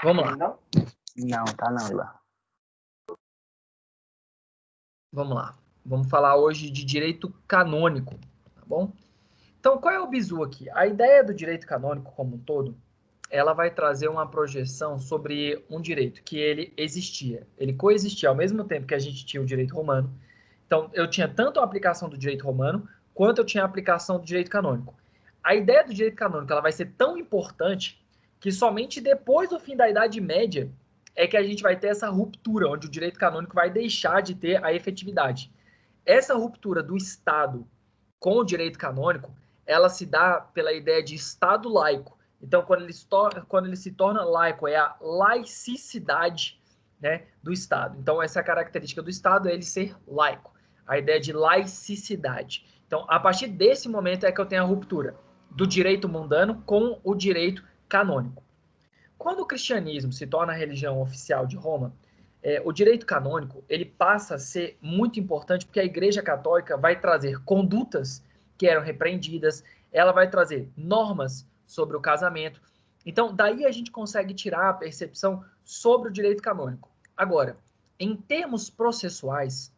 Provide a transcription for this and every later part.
Vamos lá. Não, tá não, Ilan. Vamos lá. Vamos falar hoje de direito canônico, tá bom? Então, qual é o bizu aqui? A ideia do direito canônico como um todo, ela vai trazer uma projeção sobre um direito que ele existia, ele coexistia ao mesmo tempo que a gente tinha o direito romano. Então, eu tinha tanto a aplicação do direito romano, quanto eu tinha a aplicação do direito canônico. A ideia do direito canônico, ela vai ser tão importante que somente depois do fim da Idade Média é que a gente vai ter essa ruptura, onde o direito canônico vai deixar de ter a efetividade. Essa ruptura do Estado com o direito canônico, ela se dá pela ideia de Estado laico. Então, quando ele se torna laico, é a laicidade, né, do Estado. Então, essa característica do Estado é ele ser laico. A ideia de laicidade. Então, a partir desse momento é que eu tenho a ruptura do direito mundano com o direito canônico. Quando o cristianismo se torna a religião oficial de Roma, o direito canônico ele passa a ser muito importante porque a Igreja Católica vai trazer condutas que eram repreendidas, ela vai trazer normas sobre o casamento. Então, daí a gente consegue tirar a percepção sobre o direito canônico. Agora, em termos processuais,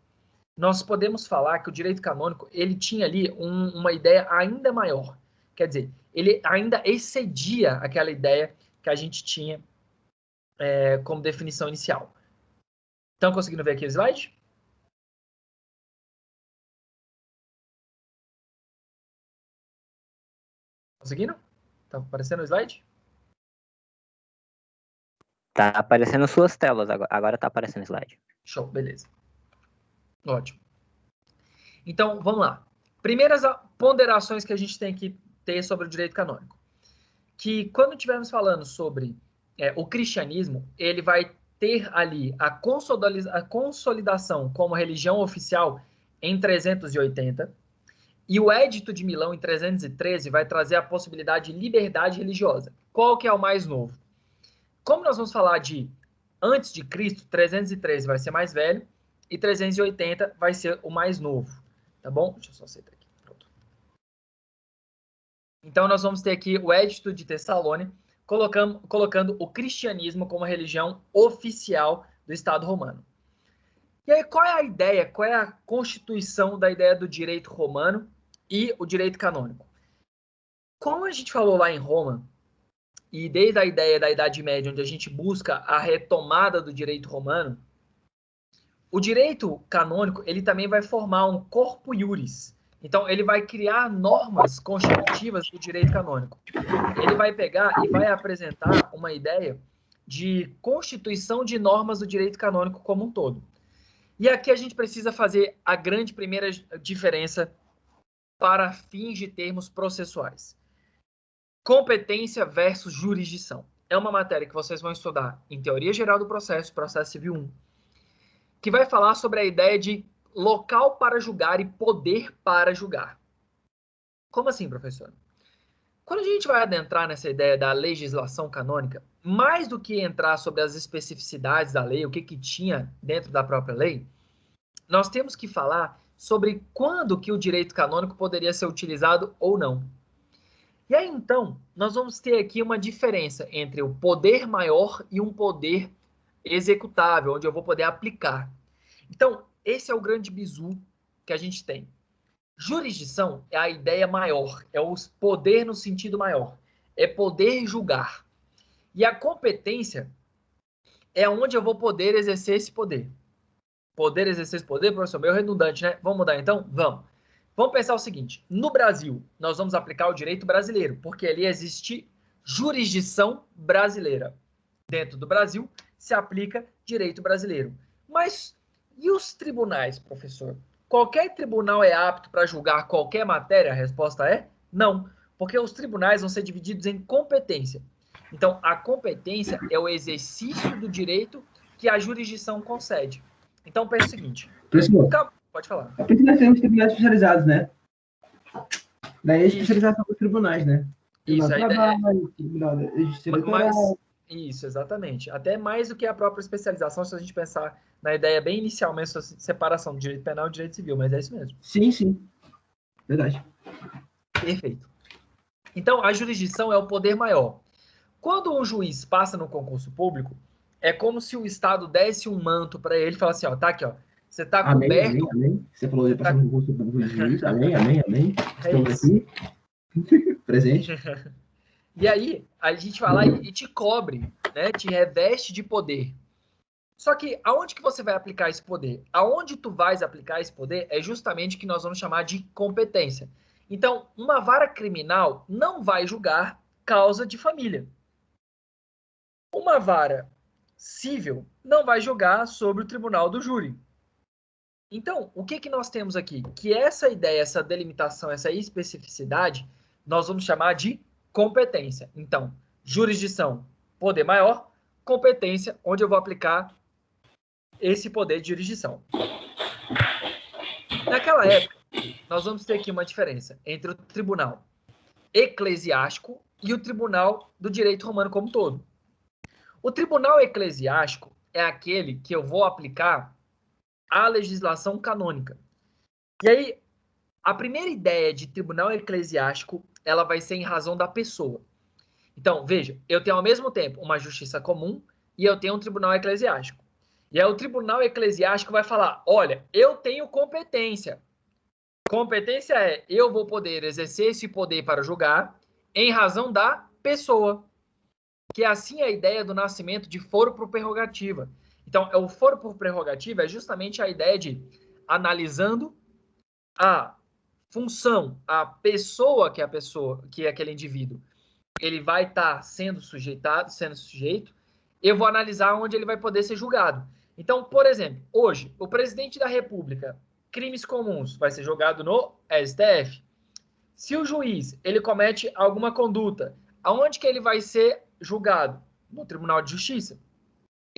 nós podemos falar que o direito canônico ele tinha ali uma ideia ainda maior. Quer dizer, ele ainda excedia aquela ideia que a gente tinha como definição inicial. Estão conseguindo ver aqui o slide? Conseguindo? Está aparecendo o slide? Tá aparecendo suas telas, agora tá aparecendo o slide. Show, beleza. Ótimo. Então, vamos lá. Primeiras ponderações que a gente tem que ter sobre o direito canônico. Que quando estivermos falando sobre o cristianismo, ele vai ter ali a consolidação como religião oficial em 380, e o Edito de Milão, em 313, vai trazer a possibilidade de liberdade religiosa. Qual que é o mais novo? Como nós vamos falar de antes de Cristo, 313 vai ser mais velho e 380 vai ser o mais novo, tá bom? Deixa eu só aceitar aqui. Pronto. Então, nós vamos ter aqui o Edito de Tessalônia, colocando o cristianismo como religião oficial do Estado romano. E aí, qual é a ideia, qual é a constituição da ideia do direito romano e o direito canônico? Como a gente falou lá em Roma, e desde a ideia da Idade Média, onde a gente busca a retomada do direito romano, o direito canônico ele também vai formar um corpo iuris. Então, ele vai criar normas constitutivas do direito canônico. Ele vai pegar e vai apresentar uma ideia de constituição de normas do direito canônico como um todo. E aqui a gente precisa fazer a grande primeira diferença para fins de termos processuais. Competência versus jurisdição. É uma matéria que vocês vão estudar em Teoria Geral do Processo, Processo Civil 1, que vai falar sobre a ideia de local para julgar e poder para julgar. Como assim, professor? Quando a gente vai adentrar nessa ideia da legislação canônica, mais do que entrar sobre as especificidades da lei, o que tinha dentro da própria lei, nós temos que falar sobre quando que o direito canônico poderia ser utilizado ou não. E aí, então, nós vamos ter aqui uma diferença entre o poder maior e um poder executável, onde eu vou poder aplicar. Então, esse é o grande bizu que a gente tem. Jurisdição é a ideia maior, é o poder no sentido maior, é poder julgar. E a competência é onde eu vou poder exercer esse poder. Poder exercer esse poder, professor, meio redundante, né? Vamos mudar então? Vamos. Vamos pensar o seguinte, no Brasil, nós vamos aplicar o direito brasileiro, porque ali existe jurisdição brasileira. Dentro do Brasil, se aplica direito brasileiro. Mas e os tribunais, professor? Qualquer tribunal é apto para julgar qualquer matéria? A resposta é não, porque os tribunais vão ser divididos em competência. Então, a competência é o exercício do direito que a jurisdição concede. Então, pensa o seguinte. Professor, pode falar. é porque nós temos tribunais especializados, né? Daí a especialização dos tribunais, né? Isso, Tribunal a ideia... Tribunal de Justiça Eleitoral. Isso, exatamente. Até mais do que a própria especialização, se a gente pensar na ideia bem inicial mesmo, separação do direito penal e direito civil, mas é isso mesmo. Sim, sim. Verdade. Perfeito. Então, a jurisdição é o poder maior. Quando um juiz passa no concurso público, é como se o Estado desse um manto para ele e falasse assim, ó, tá aqui, ó, você está Amém, coberto. amém, amém. Você falou de passar no concurso público de juiz. Amém, amém, amém. É Estamos isso. aqui. Presente. E aí, a gente vai lá e te cobre, né? Te reveste de poder. Só que aonde que você vai aplicar esse poder? Aonde tu vais aplicar esse poder é justamente o que nós vamos chamar de competência. Então, uma vara criminal não vai julgar causa de família. Uma vara civil não vai julgar sobre o tribunal do júri. Então, o que que nós temos aqui? Que essa ideia, essa delimitação, essa especificidade, nós vamos chamar de competência. Então, jurisdição, poder maior, competência, onde eu vou aplicar esse poder de jurisdição. Naquela época, nós vamos ter aqui uma diferença entre o tribunal eclesiástico e o tribunal do direito romano como um todo. O tribunal eclesiástico é aquele que eu vou aplicar a legislação canônica. E aí, a primeira ideia de tribunal eclesiástico, ela vai ser em razão da pessoa. Então, veja, eu tenho ao mesmo tempo uma justiça comum e eu tenho um tribunal eclesiástico. E aí o tribunal eclesiástico vai falar, olha, eu tenho competência. Competência é, eu vou poder exercer esse poder para julgar em razão da pessoa. Que é assim a ideia do nascimento de foro por prerrogativa. Então, o foro por prerrogativa é justamente a ideia de analisando a função, a pessoa, que é aquele indivíduo, ele vai estar sendo sujeito, eu vou analisar onde ele vai poder ser julgado. Então, por exemplo, hoje, o presidente da República, crimes comuns, vai ser julgado no STF. Se o juiz, ele comete alguma conduta, aonde que ele vai ser julgado? No Tribunal de Justiça.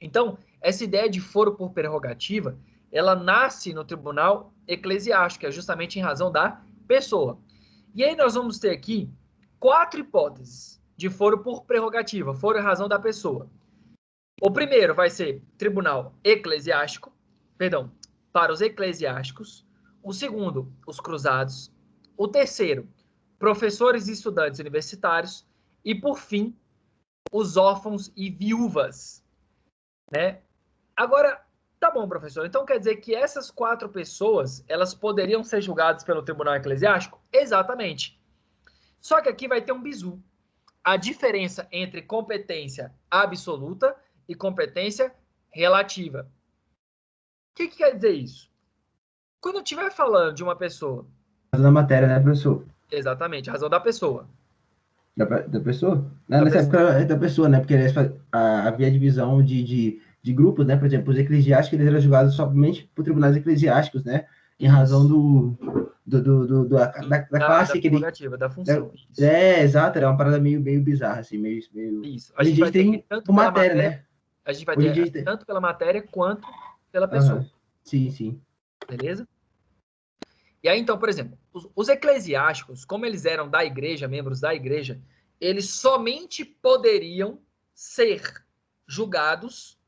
Então, essa ideia de foro por prerrogativa, ela nasce no tribunal eclesiástico, que é justamente em razão da pessoa. E aí nós vamos ter aqui 4 hipóteses de foro por prerrogativa, foro em razão da pessoa. O primeiro vai ser tribunal eclesiástico, perdão, para os eclesiásticos. O segundo, os cruzados. O terceiro, professores e estudantes universitários. E, por fim, os órfãos e viúvas. Né? Agora, tá bom, professor. Então quer dizer que essas 4 pessoas, elas poderiam ser julgadas pelo tribunal eclesiástico? Exatamente. Só que aqui vai ter um bizu. A diferença entre competência absoluta e competência relativa. O que quer dizer isso? Quando eu estiver falando de uma pessoa... Da matéria, né, professor? Exatamente, a razão da pessoa. Da pessoa? Da Nessa pessoa. época é da pessoa, né? Porque havia divisão de grupos, né? Por exemplo, os eclesiásticos eles eram julgados somente por tribunais eclesiásticos, né? Em razão da classe da que ele... prerrogativa, da função. Exato, era uma parada meio bizarra, assim, meio... Isso. Hoje em dia a gente tem por matéria, né? A gente vai Hoje em ter dia tanto pela matéria quanto pela pessoa. Sim, sim. Beleza? E aí, então, por exemplo, os eclesiásticos, como eles eram da igreja, membros da igreja, eles somente poderiam ser julgados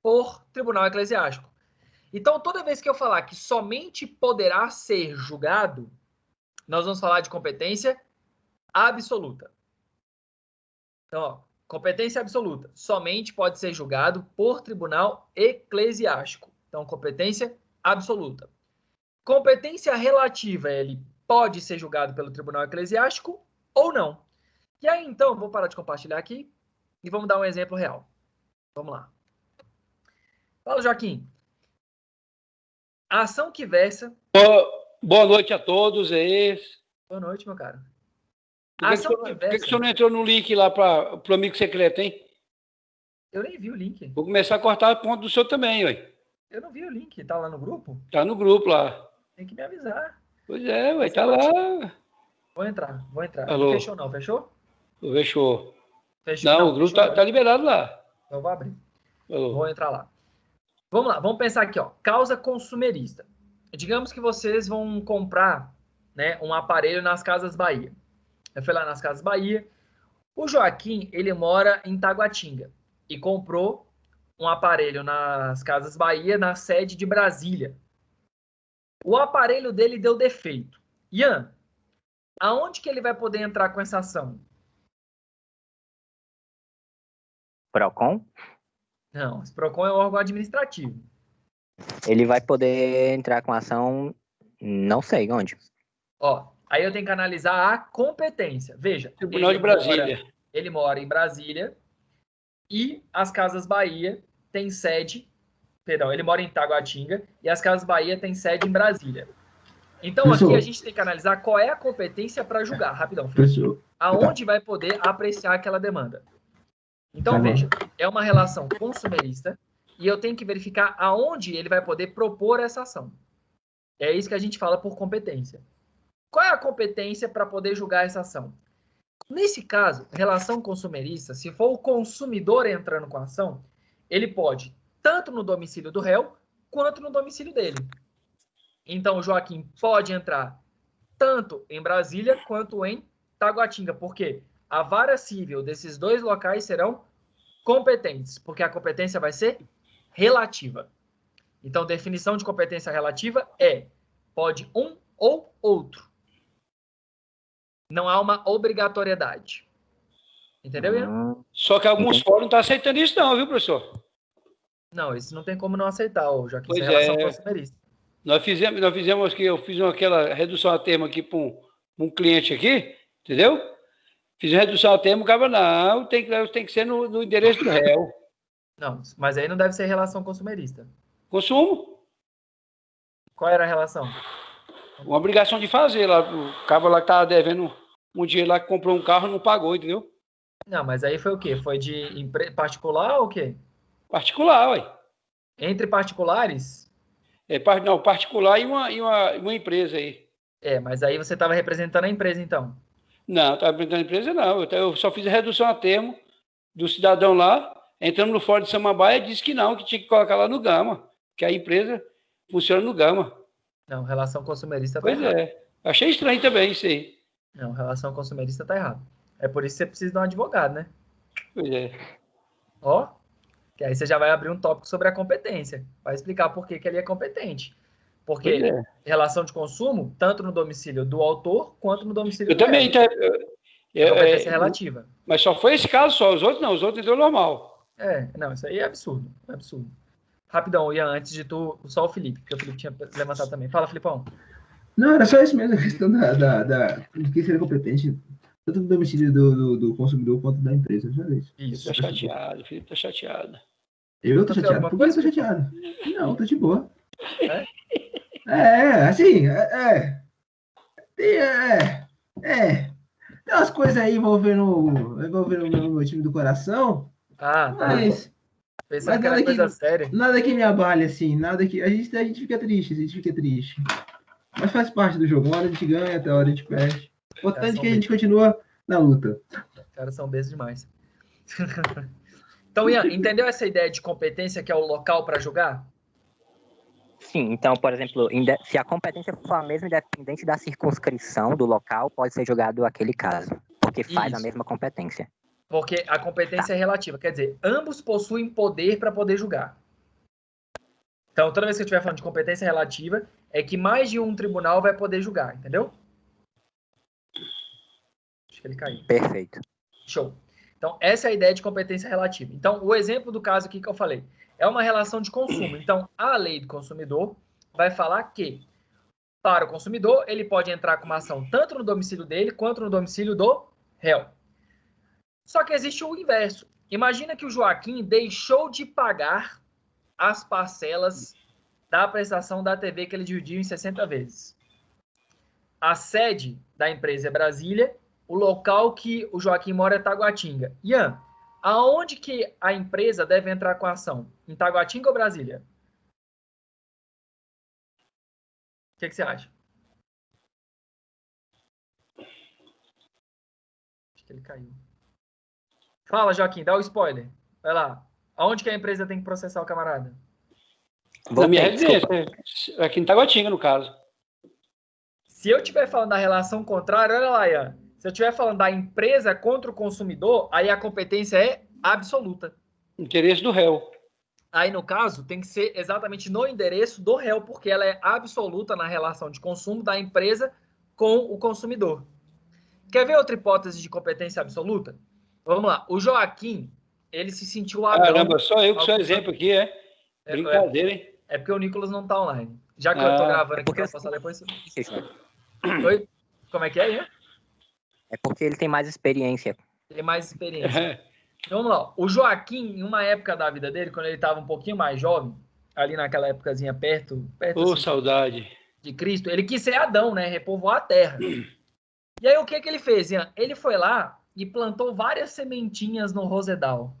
por tribunal eclesiástico. Então, toda vez que eu falar que somente poderá ser julgado, nós vamos falar de competência absoluta. Então, ó, competência absoluta. Somente pode ser julgado por tribunal eclesiástico. Então, competência absoluta. Competência relativa, ele pode ser julgado pelo tribunal eclesiástico ou não. E aí, então, vou parar de compartilhar aqui e vamos dar um exemplo real. Vamos lá. Fala, Joaquim. A ação que versa... Boa noite a todos aí. Boa noite, meu cara. Por que o senhor não entrou no link lá para o amigo secreto, hein? Eu nem vi o link. Vou começar a cortar a ponta do senhor também, ué. Eu não vi o link. Tá lá no grupo? Tá no grupo lá. Tem que me avisar. Pois é, ué, tá lá. Vou entrar. Alô. Não fechou não, fechou? Fechou. Não, o grupo tá liberado lá. Eu vou abrir. Alô. Vou entrar lá. Vamos lá, vamos pensar aqui, ó. Causa consumerista. Digamos que vocês vão comprar, né, um aparelho nas Casas Bahia. Eu fui lá nas Casas Bahia. O Joaquim, ele mora em Taguatinga e comprou um aparelho nas Casas Bahia, na sede de Brasília. O aparelho dele deu defeito. Ian, aonde que ele vai poder entrar com essa ação? PROCON? Não, esse PROCON é um órgão administrativo. Ele vai poder entrar com ação, não sei onde. Ó, aí eu tenho que analisar a competência. Veja. Tribunal de Brasília. Ele mora em Brasília e as Casas Bahia tem sede. Perdão, ele mora em Taguatinga e as Casas Bahia tem sede em Brasília. Então, Professor, aqui a gente tem que analisar qual é a competência para julgar. Rapidão, Felipe. Professor, Aonde vai poder apreciar aquela demanda. Então, Tá bom. veja, é uma relação consumerista e eu tenho que verificar aonde ele vai poder propor essa ação. É isso que a gente fala por competência. Qual é a competência para poder julgar essa ação? Nesse caso, relação consumerista, se for o consumidor entrando com a ação, ele pode tanto no domicílio do réu quanto no domicílio dele. Então, o Joaquim pode entrar tanto em Brasília quanto em Taguatinga, porque a vara civil desses dois locais serão competentes, porque a competência vai ser relativa. Então, definição de competência relativa é pode um ou outro. Não há uma obrigatoriedade. Entendeu, Ian? Só que alguns fóruns não estão aceitando isso não, viu, professor? Não, isso não tem como não aceitar, Joaquim. Pois isso é relação é. consumerista. Nós fizemos que eu fiz aquela redução a termo aqui para um cliente aqui, entendeu? Fiz a redução a termo, o cara não, tem que ser no endereço do réu. Não, mas aí não deve ser relação consumerista. Consumo. Qual era a relação? Uma obrigação de fazer lá. O cara lá que estava devendo um dinheiro lá que comprou um carro não pagou, entendeu? Não, mas aí foi o quê? Foi de particular ou o quê? Particular, ué. Entre particulares? Não, particular e uma empresa aí. Mas aí você estava representando a empresa, então. Não, estava representando a empresa, não. Eu só fiz a redução a termo do cidadão lá. Entramos no Fórum de Samambaia e disse que não, que tinha que colocar lá no Gama, que a empresa funciona no Gama. Não, relação consumerista está Pois errado. é. Achei estranho também isso aí. Não, relação consumerista está errado. É por isso que você precisa de um advogado, né? Pois é. Ó, que aí você já vai abrir um tópico sobre a competência. Vai explicar por que ele é competente. Porque relação de consumo, tanto no domicílio do autor, quanto no domicílio Eu do também. competência relativa. Mas só foi esse caso só. Os outros não. Os outros deu normal. Não, isso aí é absurdo. É absurdo. Rapidão, Ian, antes de tu, só o Felipe, porque o Felipe tinha levantado também. Fala, Filipão. Não, era só isso mesmo, a questão de quem seria competente, tanto no domicílio do consumidor quanto da empresa. Já é isso. Isso. Tá chateado, o Felipe tá chateado. Eu tô chateado? Por que eu tô chateado? Não, tô de boa. Assim, tem umas coisas aí envolvendo o meu time do coração, mas pensando que era coisa séria. Nada que me abale, assim, nada que... A gente fica triste, Mas faz parte do jogo. Uma hora a gente ganha, outra hora a gente perde. O importante é que a gente continua na luta. Os caras são bestos demais. Então, Ian, entendeu essa ideia de competência que é o local para julgar? Sim, então, por exemplo, se a competência for a mesma, independente da circunscrição do local, pode ser julgado aquele caso, porque faz a mesma competência. Porque a competência é relativa, quer dizer, ambos possuem poder para poder julgar. Então, toda vez que eu estiver falando de competência relativa, é que mais de um tribunal vai poder julgar, entendeu? Acho que ele caiu. Perfeito. Show. Então, essa é a ideia de competência relativa. Então, o exemplo do caso aqui que eu falei é uma relação de consumo. Então, a lei do consumidor vai falar que, para o consumidor, ele pode entrar com uma ação tanto no domicílio dele quanto no domicílio do réu. Só que existe o inverso. Imagina que o Joaquim deixou de pagar as parcelas da prestação da TV que ele dividiu em 60 vezes. A sede da empresa é Brasília, o local que o Joaquim mora é Taguatinga. Ian, aonde que a empresa deve entrar com a ação? Em Taguatinga ou Brasília? O que você acha? Acho que ele caiu. Fala, Joaquim, dá o spoiler. Vai lá. Aonde que a empresa tem que processar o camarada? Na minha residência. Aqui em Taguatinga, no caso. Se eu estiver falando da relação contrária, olha lá, Ian. Se eu estiver falando da empresa contra o consumidor, aí a competência é absoluta. Interesse do réu. Aí, no caso, tem que ser exatamente no endereço do réu, porque ela é absoluta na relação de consumo da empresa com o consumidor. Quer ver outra hipótese de competência absoluta? Vamos lá. O Joaquim ele se sentiu ladrão. Caramba, só eu que sou exemplo aqui, é? Brincadeira, hein? É porque o Nicolas não tá online. Já que eu tô gravando aqui pra passar depois... Oi? Como é que é, hein? É porque ele tem mais experiência. Tem mais experiência. Então, vamos lá. O Joaquim, em uma época da vida dele, quando ele estava um pouquinho mais jovem, ali naquela épocazinha perto Ô, assim, saudade de Cristo, ele quis ser Adão, né? Repovoar a terra. E aí, o que ele fez, Ian? Ele foi lá e plantou várias sementinhas no rosedal.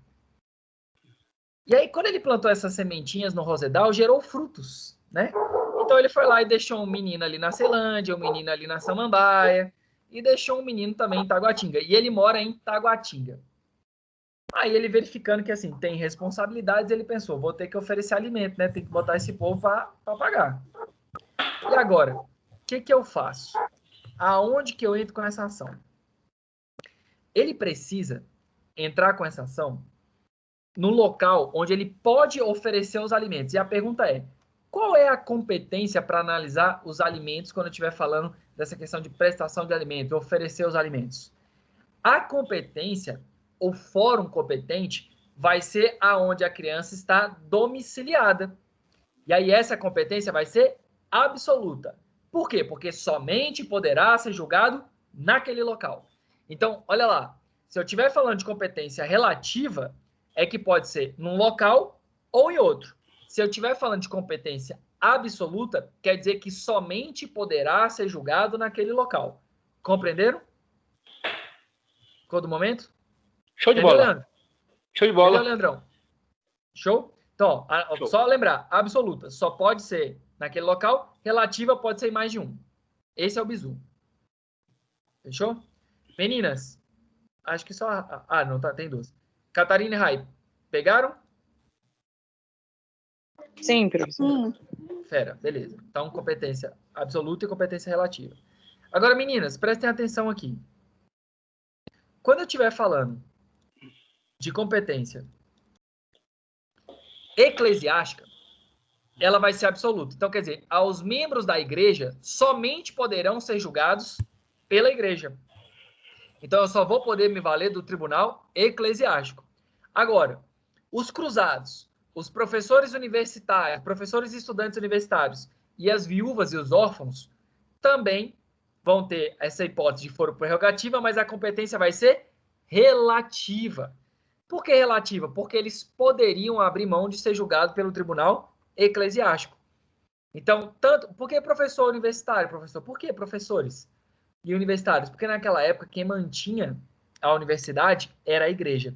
E aí, quando ele plantou essas sementinhas no rosedal, gerou frutos, né? Então, ele foi lá e deixou um menino ali na Ceilândia, um menino ali na Samambaia, e deixou um menino também em Taguatinga. E ele mora em Taguatinga. Aí ele verificando que, assim, tem responsabilidades, ele pensou, vou ter que oferecer alimento, né? Tem que botar esse povo para pagar. E agora, o que eu faço? Aonde que eu entro com essa ação? Ele precisa entrar com essa ação no local onde ele pode oferecer os alimentos. E a pergunta é, qual é a competência para analisar os alimentos quando eu estiver falando dessa questão de prestação de alimentos, oferecer os alimentos? A competência, o fórum competente, vai ser aonde a criança está domiciliada. E aí essa competência vai ser absoluta. Por quê? Porque somente poderá ser julgado naquele local. Então, olha lá, se eu estiver falando de competência relativa, é que pode ser num local ou em outro. Se eu estiver falando de competência absoluta, quer dizer que somente poderá ser julgado naquele local. Compreenderam? Ficou do momento? Show de Entendeu, bola. Leandro? Show de bola. Entendeu, Leandrão? Show? Então, Show. Só lembrar, absoluta só pode ser naquele local, relativa pode ser em mais de um. Esse é o bizu. Fechou? Meninas, acho que só... Ah, não, tá, tem duas. Catarina e Rai, pegaram? Sim, professor. Fera, beleza. Então, competência absoluta e competência relativa. Agora, meninas, prestem atenção aqui. Quando eu estiver falando de competência eclesiástica, ela vai ser absoluta. Então, quer dizer, aos membros da igreja somente poderão ser julgados pela igreja. Então, eu só vou poder me valer do tribunal eclesiástico. Agora, os cruzados, os professores universitários, professores e estudantes universitários e as viúvas e os órfãos também vão ter essa hipótese de foro prerrogativa, mas a competência vai ser relativa. Por que relativa? Porque eles poderiam abrir mão de ser julgados pelo tribunal eclesiástico. Então, por que professor universitário, professor? Por que professores e universitários? Porque naquela época quem mantinha a universidade era a igreja.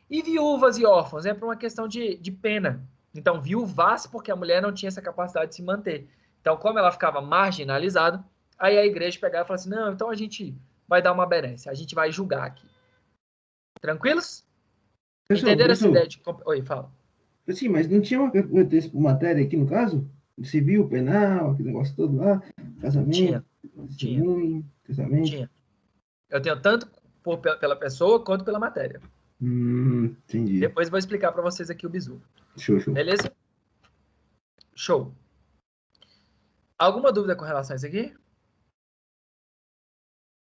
E viúvas e órfãos é por uma questão de pena. Então, viúvas porque a mulher não tinha essa capacidade de se manter. Então, como ela ficava marginalizada, aí a igreja pegava e falava assim, não, então a gente vai dar uma benesse, a gente vai julgar aqui. Tranquilos? Entenderam essa ideia de... Oi, fala. Sim, mas não tinha uma matéria aqui no caso? Civil, penal, aquele negócio todo lá, casamento, testemunho, casamento. Tinha. Eu tenho tanto pela pessoa quanto pela matéria. Entendi. Depois vou explicar para vocês aqui o bizu. Show. Beleza? Show. Alguma dúvida com relação a isso aqui?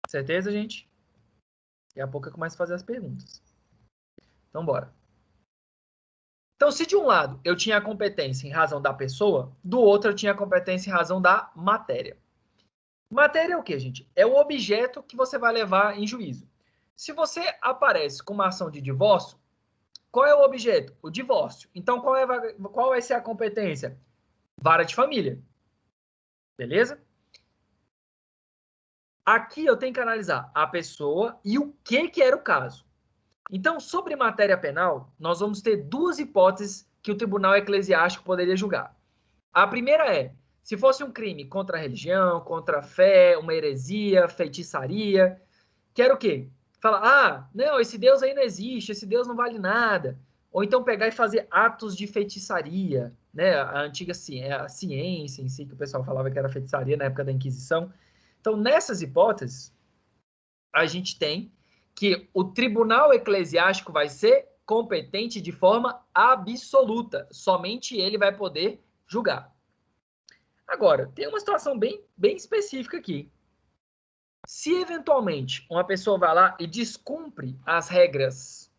Certeza, gente? Daqui a pouco eu começo a fazer as perguntas. Então, bora. Então, se de um lado eu tinha a competência em razão da pessoa, do outro eu tinha a competência em razão da matéria. Matéria é o quê, gente? É o objeto que você vai levar em juízo. Se você aparece com uma ação de divórcio, qual é o objeto? O divórcio. Então, qual vai ser a competência? Vara de família. Beleza? Aqui eu tenho que analisar a pessoa e o que era o caso. Então, sobre matéria penal, nós vamos ter duas hipóteses que o tribunal eclesiástico poderia julgar. A primeira é, se fosse um crime contra a religião, contra a fé, uma heresia, feitiçaria, que era o quê? Fala, não, esse Deus aí não existe, esse Deus não vale nada. Ou então pegar e fazer atos de feitiçaria, né? A antiga a ciência em si, que o pessoal falava que era feitiçaria na época da Inquisição. Então, nessas hipóteses, a gente tem que o tribunal eclesiástico vai ser competente de forma absoluta. Somente ele vai poder julgar. Agora, tem uma situação bem específica aqui. Se, eventualmente, uma pessoa vai lá e descumpre as regras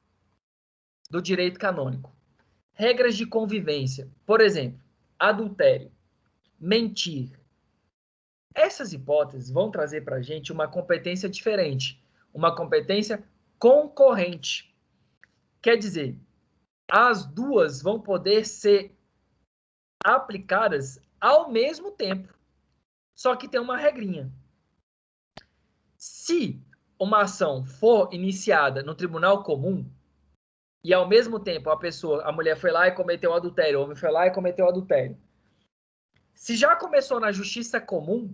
do direito canônico. Regras de convivência, por exemplo, adultério, mentir. Essas hipóteses vão trazer para a gente uma competência diferente, uma competência concorrente. Quer dizer, as duas vão poder ser aplicadas ao mesmo tempo, só que tem uma regrinha. Se uma ação for iniciada no tribunal comum e ao mesmo tempo a mulher foi lá e cometeu adultério, o homem foi lá e cometeu adultério. Se já começou na justiça comum,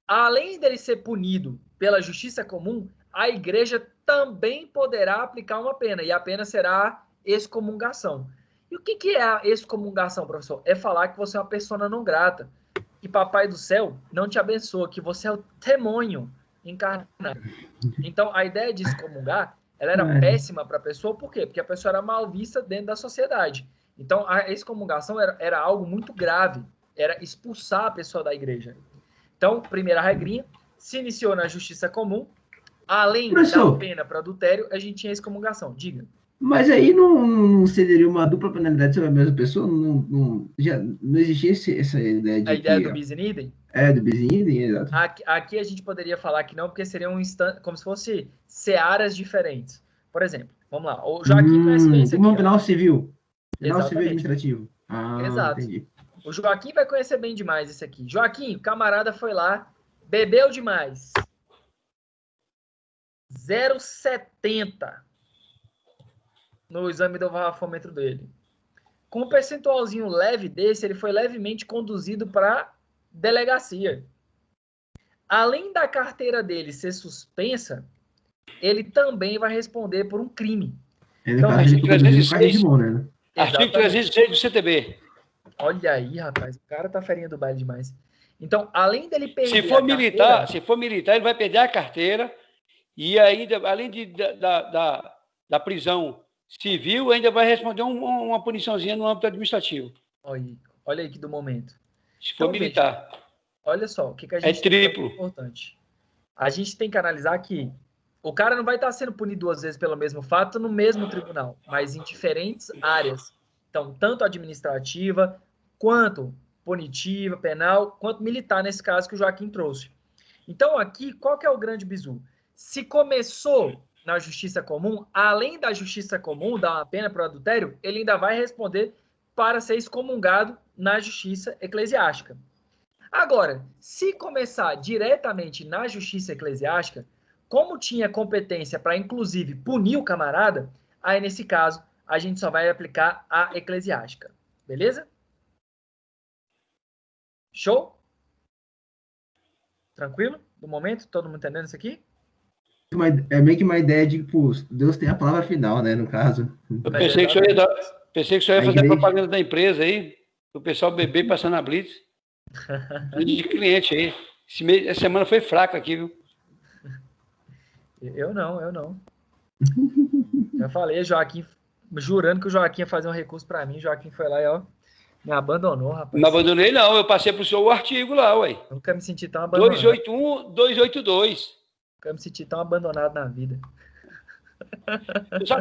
além dele ser punido pela justiça comum, a igreja também poderá aplicar uma pena, e a pena será excomungação. E o que é a excomungação, professor? É falar que você é uma persona não grata, que papai do céu não te abençoa, que você é o demônio encarnado. Então, a ideia de excomungar, ela era péssima para a pessoa, por quê? Porque a pessoa era mal vista dentro da sociedade. Então, a excomungação era algo muito grave, era expulsar a pessoa da igreja. Então, primeira regrinha, se iniciou na justiça comum, além da pena para adultério, a gente tinha excomungação. Diga. Mas aí não seria uma dupla penalidade sobre a mesma pessoa? Já não existia essa ideia de a ideia do bis in idem? Do bis in idem, exato. Aqui a gente poderia falar que não, porque seriam como se fosse searas diferentes. Por exemplo, vamos lá, o Joaquim conhece bem isso aqui. Como penal civil. Penal Exatamente. civil administrativo. Exato. Entendi. O Joaquim vai conhecer bem demais isso aqui. Joaquim, o camarada foi lá, bebeu demais. 0,70 no exame do bafômetro dele. Com um percentualzinho leve desse, ele foi levemente conduzido para delegacia. Além da carteira dele ser suspensa, ele também vai responder por um crime. Então, artigo 306, né? Artigo 306 do CTB. Olha aí, rapaz, o cara tá ferinha do baile demais. Então, além dele perder se for militar, ele vai perder a carteira e ainda, além da prisão civil, ainda vai responder uma puniçãozinha no âmbito administrativo. Olha aí que do momento. Se for militar. Veja, olha só, o que a gente tem triplo. Importante. A gente tem que analisar que o cara não vai estar sendo punido 2 vezes pelo mesmo fato no mesmo tribunal, mas em diferentes áreas. Então, tanto administrativa, quanto punitiva, penal, quanto militar, nesse caso que o Joaquim trouxe. Então, aqui, qual que é o grande bizu? Se começou na justiça comum, além da justiça comum, dar uma pena para o adultério, ele ainda vai responder para ser excomungado na justiça eclesiástica. Agora, se começar diretamente na justiça eclesiástica, como tinha competência para, inclusive, punir o camarada, aí, nesse caso, a gente só vai aplicar a eclesiástica. Beleza? Show? Tranquilo? Do momento? Todo mundo entendendo isso aqui? É meio que uma ideia de, tipo, Deus tem a palavra final, né, no caso. Eu pensei que o senhor ia fazer propaganda da empresa aí, o pessoal beber passando a blitz. De cliente aí. Essa semana foi fraca aqui, viu? Eu não. Já falei, Joaquim, jurando que o Joaquim ia fazer um recurso para mim, Joaquim foi lá e, ó, me abandonou, rapaz. Não abandonei, não. Eu passei pro senhor o artigo lá, ué. Nunca me senti tão abandonado. 281, 282. Nunca me senti tão abandonado na vida.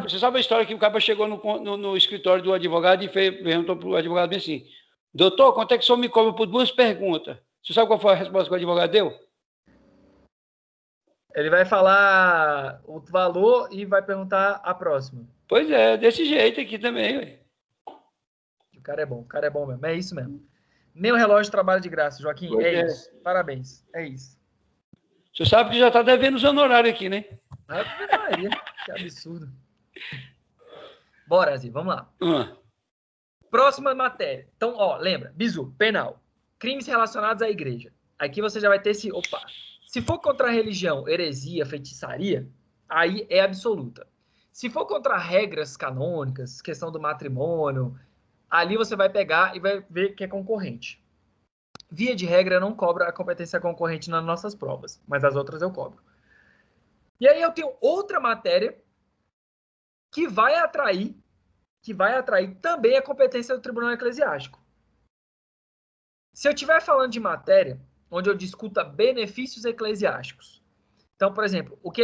Você sabe a história que o cara chegou no escritório do advogado e perguntou pro advogado bem assim: doutor, quanto é que o senhor me cobra por 2 perguntas? Você sabe qual foi a resposta que o advogado deu? Ele vai falar o valor e vai perguntar a próxima. Pois é, desse jeito aqui também, ué. O cara é bom mesmo, é isso mesmo. Nem o relógio trabalha de graça, Joaquim, isso. Parabéns, é isso. Você sabe que já está devendo os honorários aqui, né? Maria, que absurdo. Bora, Zé, vamos lá. Próxima matéria. Então, ó, lembra, bizu, penal, crimes relacionados à igreja. Aqui você já vai ter esse, se for contra a religião, heresia, feitiçaria, aí é absoluta. Se for contra regras canônicas, questão do matrimônio, ali você vai pegar e vai ver que é concorrente. Via de regra, eu não cobro a competência concorrente nas nossas provas, mas as outras eu cobro. E aí eu tenho outra matéria que vai atrair também a competência do Tribunal Eclesiástico. Se eu estiver falando de matéria onde eu discuta benefícios eclesiásticos, então, por exemplo, o que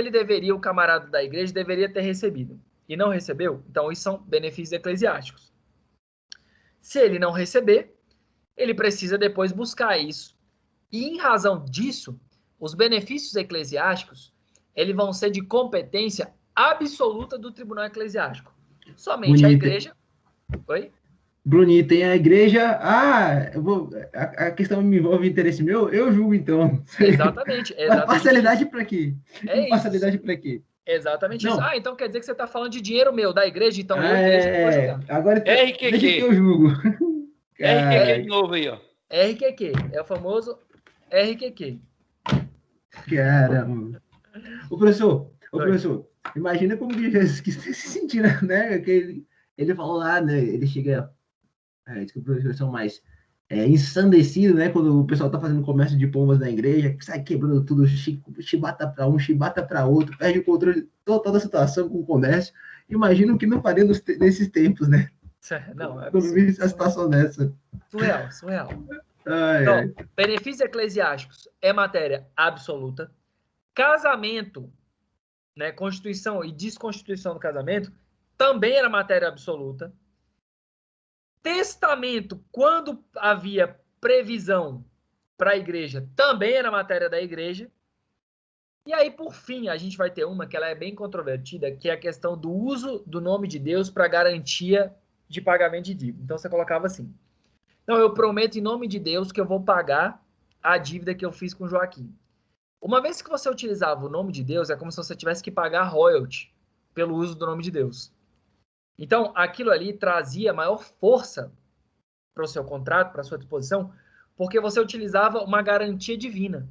o camarada da igreja deveria ter recebido? e não recebeu, então isso são benefícios eclesiásticos. Se ele não receber, ele precisa depois buscar isso. E em razão disso, os benefícios eclesiásticos, eles vão ser de competência absoluta do tribunal eclesiástico. Somente a igreja... Oi? Bruninho, tem a igreja... a questão me envolve interesse meu, eu julgo, então. Exatamente. Mas parcialidade para quê? Parcialidade para quê? Exatamente não. Isso. Então quer dizer que você está falando de dinheiro meu, da igreja, então eu, igreja, não vou julgar. Agora, deixa que eu julgo. RQQ de novo aí, ó. RQQ, é o famoso RQQ. Caramba. Ô, professor, imagina como que Jesus quis se sentir, né? Que ele falou lá, né? Ele chega... desculpa a expressão, mas ensandecido, né? Quando o pessoal tá fazendo comércio de pombas na igreja, sai quebrando tudo, chibata para um, chibata para outro, perde o controle toda a situação com o comércio. Imagina o que não faria nesses tempos, né? Não, é quando vi a situação dessa. Surreal. Então, benefícios eclesiásticos é matéria absoluta. Casamento, né, constituição e desconstituição do casamento, também era matéria absoluta. Testamento, quando havia previsão para a igreja, também era matéria da igreja. E aí, por fim, a gente vai ter uma que ela é bem controvertida, que é a questão do uso do nome de Deus para garantia de pagamento de dívida. Então, você colocava assim: então, eu prometo em nome de Deus que eu vou pagar a dívida que eu fiz com Joaquim. Uma vez que você utilizava o nome de Deus, é como se você tivesse que pagar royalty pelo uso do nome de Deus. Então, aquilo ali trazia maior força para o seu contrato, para a sua disposição, porque você utilizava uma garantia divina.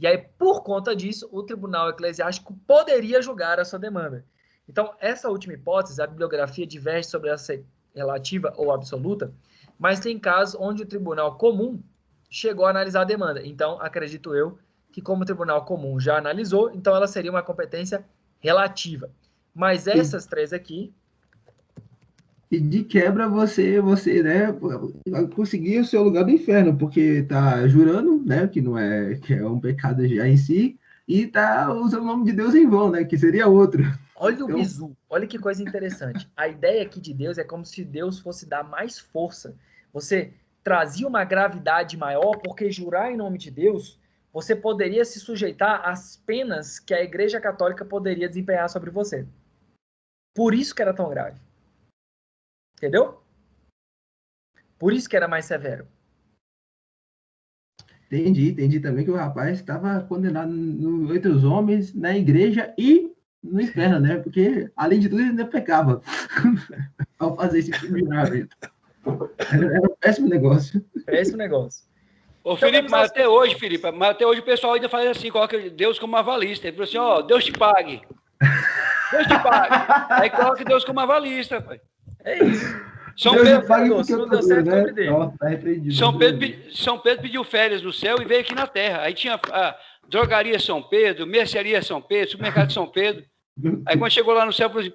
E aí, por conta disso, o tribunal eclesiástico poderia julgar a sua demanda. Então, essa última hipótese, a bibliografia diverge sobre essa relativa ou absoluta, mas tem casos onde o tribunal comum chegou a analisar a demanda. Então, acredito eu que como o tribunal comum já analisou, então ela seria uma competência relativa. Mas essas três aqui... E de quebra você, né, vai conseguir o seu lugar do inferno, porque tá jurando, né, que é um pecado já em si, e tá usando o nome de Deus em vão, né, que seria outro. Olha o bizu, olha que coisa interessante. A ideia aqui de Deus é como se Deus fosse dar mais força. Você trazia uma gravidade maior, porque jurar em nome de Deus, você poderia se sujeitar às penas que a Igreja Católica poderia desempenhar sobre você. Por isso que era tão grave. Entendeu? Por isso que era mais severo. Entendi também que o rapaz estava condenado entre os homens, na igreja e no inferno, né? Porque, além de tudo, ele ainda pecava ao fazer esse tipo de juramento. Era um péssimo negócio. Péssimo negócio. Ô, então, Felipe, mas até hoje o pessoal ainda faz assim, coloca Deus como avalista. Ele falou assim, ó, Deus te pague. Deus te pague. Aí coloca Deus como avalista, pai. É isso. São Pedro pediu férias no céu e veio aqui na terra. Aí tinha a drogaria São Pedro, mercearia São Pedro, supermercado São Pedro. Aí quando chegou lá no céu, falou assim,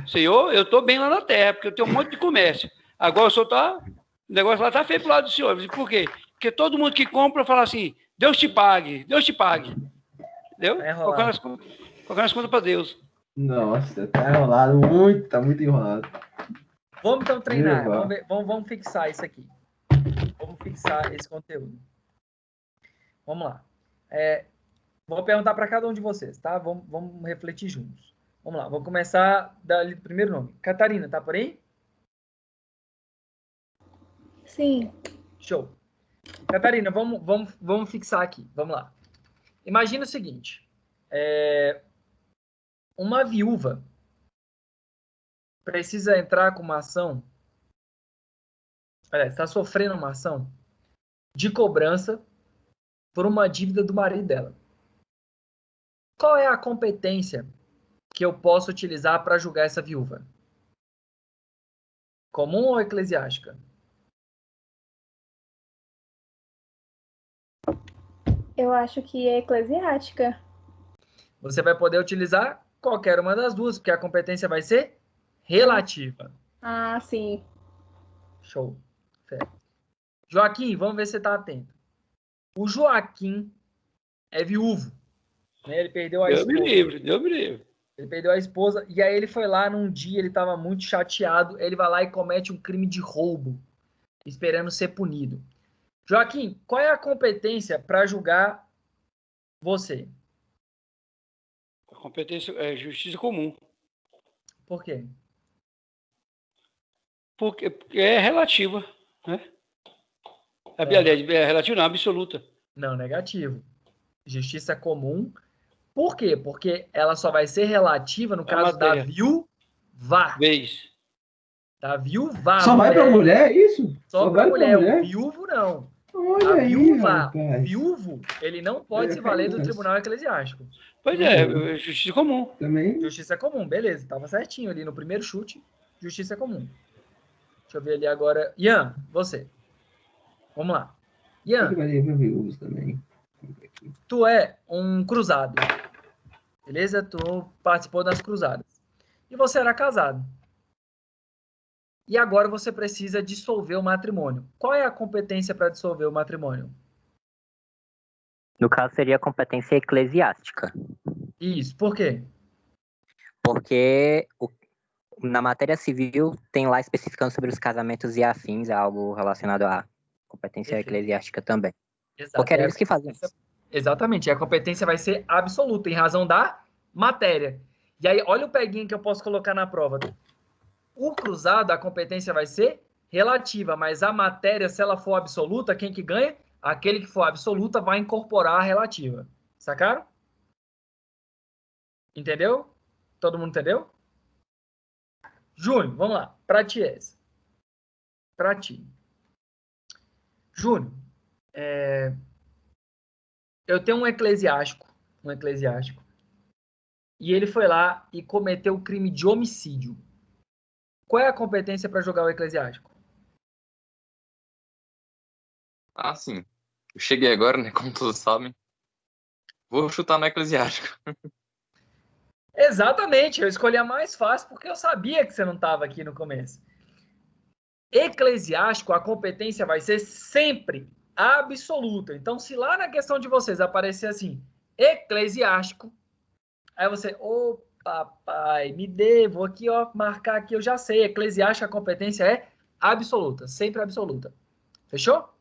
Senhor, eu estou bem lá na terra, porque eu tenho um monte de comércio. Agora o senhor o negócio lá está feio pro lado do senhor. Por quê? Porque todo mundo que compra fala assim, Deus te pague, Deus te pague. Entendeu? Colocando as contas para Deus. Nossa, tá enrolado muito, tá muito enrolado. Vamos então treinar, vamos fixar isso aqui. Vamos fixar esse conteúdo. Vamos lá. Vou perguntar para cada um de vocês, tá? Vamos refletir juntos. Vamos lá, vou começar do primeiro nome. Catarina, tá por aí? Sim. Show. Catarina, vamos fixar aqui. Vamos lá. Imagina o seguinte. Uma viúva precisa entrar com uma ação, está sofrendo uma ação de cobrança por uma dívida do marido dela. Qual é a competência que eu posso utilizar para julgar essa viúva? Comum ou eclesiástica? Eu acho que é eclesiástica. Você vai poder utilizar qualquer uma das duas, porque a competência vai ser relativa. Ah, sim. Show. Certo. Joaquim, vamos ver se você está atento. O Joaquim é viúvo. Né? Ele perdeu a esposa. Deus me livre. Ele perdeu a esposa e aí ele foi lá num dia, ele estava muito chateado, ele vai lá e comete um crime de roubo, esperando ser punido. Joaquim, qual é a competência para julgar você? A competência é justiça comum. Por quê? Porque é relativa, né? É relativa, não, absoluta. Não, negativo. Justiça comum. Por quê? Porque ela só vai ser relativa no caso da viúva. Vez. Da viúva. Só vai pra mulher, é isso? Só pra vale mulher. pra mulher? O viúvo, não. Olha A aí, viúva, rapaz. viúvo, ele não pode se valer do tribunal eclesiástico. Pois é, justiça comum. Também. Justiça comum, beleza. Tava certinho ali no primeiro chute. Justiça comum. Deixa eu ver ali agora. Ian, você. Vamos lá. Ian, Valia pra viúvos também. tu é um cruzado. Beleza? Tu participou das cruzadas. E você era casado. E agora você precisa dissolver o matrimônio. Qual é a competência para dissolver o matrimônio? No caso, seria a competência eclesiástica. Isso. Por quê? Porque na matéria civil tem lá especificando sobre os casamentos e afins, é algo relacionado à competência eclesiástica também. Exato. Porque era eles que faziam isso. Exatamente. E a competência vai ser absoluta, em razão da matéria. E aí, olha o peguinho que eu posso colocar na prova. O cruzado, a competência vai ser relativa, mas a matéria, se ela for absoluta, quem que ganha? Aquele que for absoluta vai incorporar a relativa. Sacaram? Entendeu? Todo mundo entendeu? Júnior, vamos lá. Pra ti essa. Pra ti. Júnior, eu tenho um eclesiástico, e ele foi lá e cometeu o crime de homicídio. Qual é a competência para julgar o eclesiástico? Ah, sim. Eu cheguei agora, né? Como todos sabem. Vou chutar no eclesiástico. Exatamente, eu escolhi a mais fácil porque eu sabia que você não estava aqui no começo. Eclesiástico, a competência vai ser sempre absoluta. Então, se lá na questão de vocês aparecer assim, eclesiástico, aí você, ô papai, me dê, vou aqui, ó, marcar aqui, eu já sei, eclesiástico, a competência é absoluta, sempre absoluta. Fechou?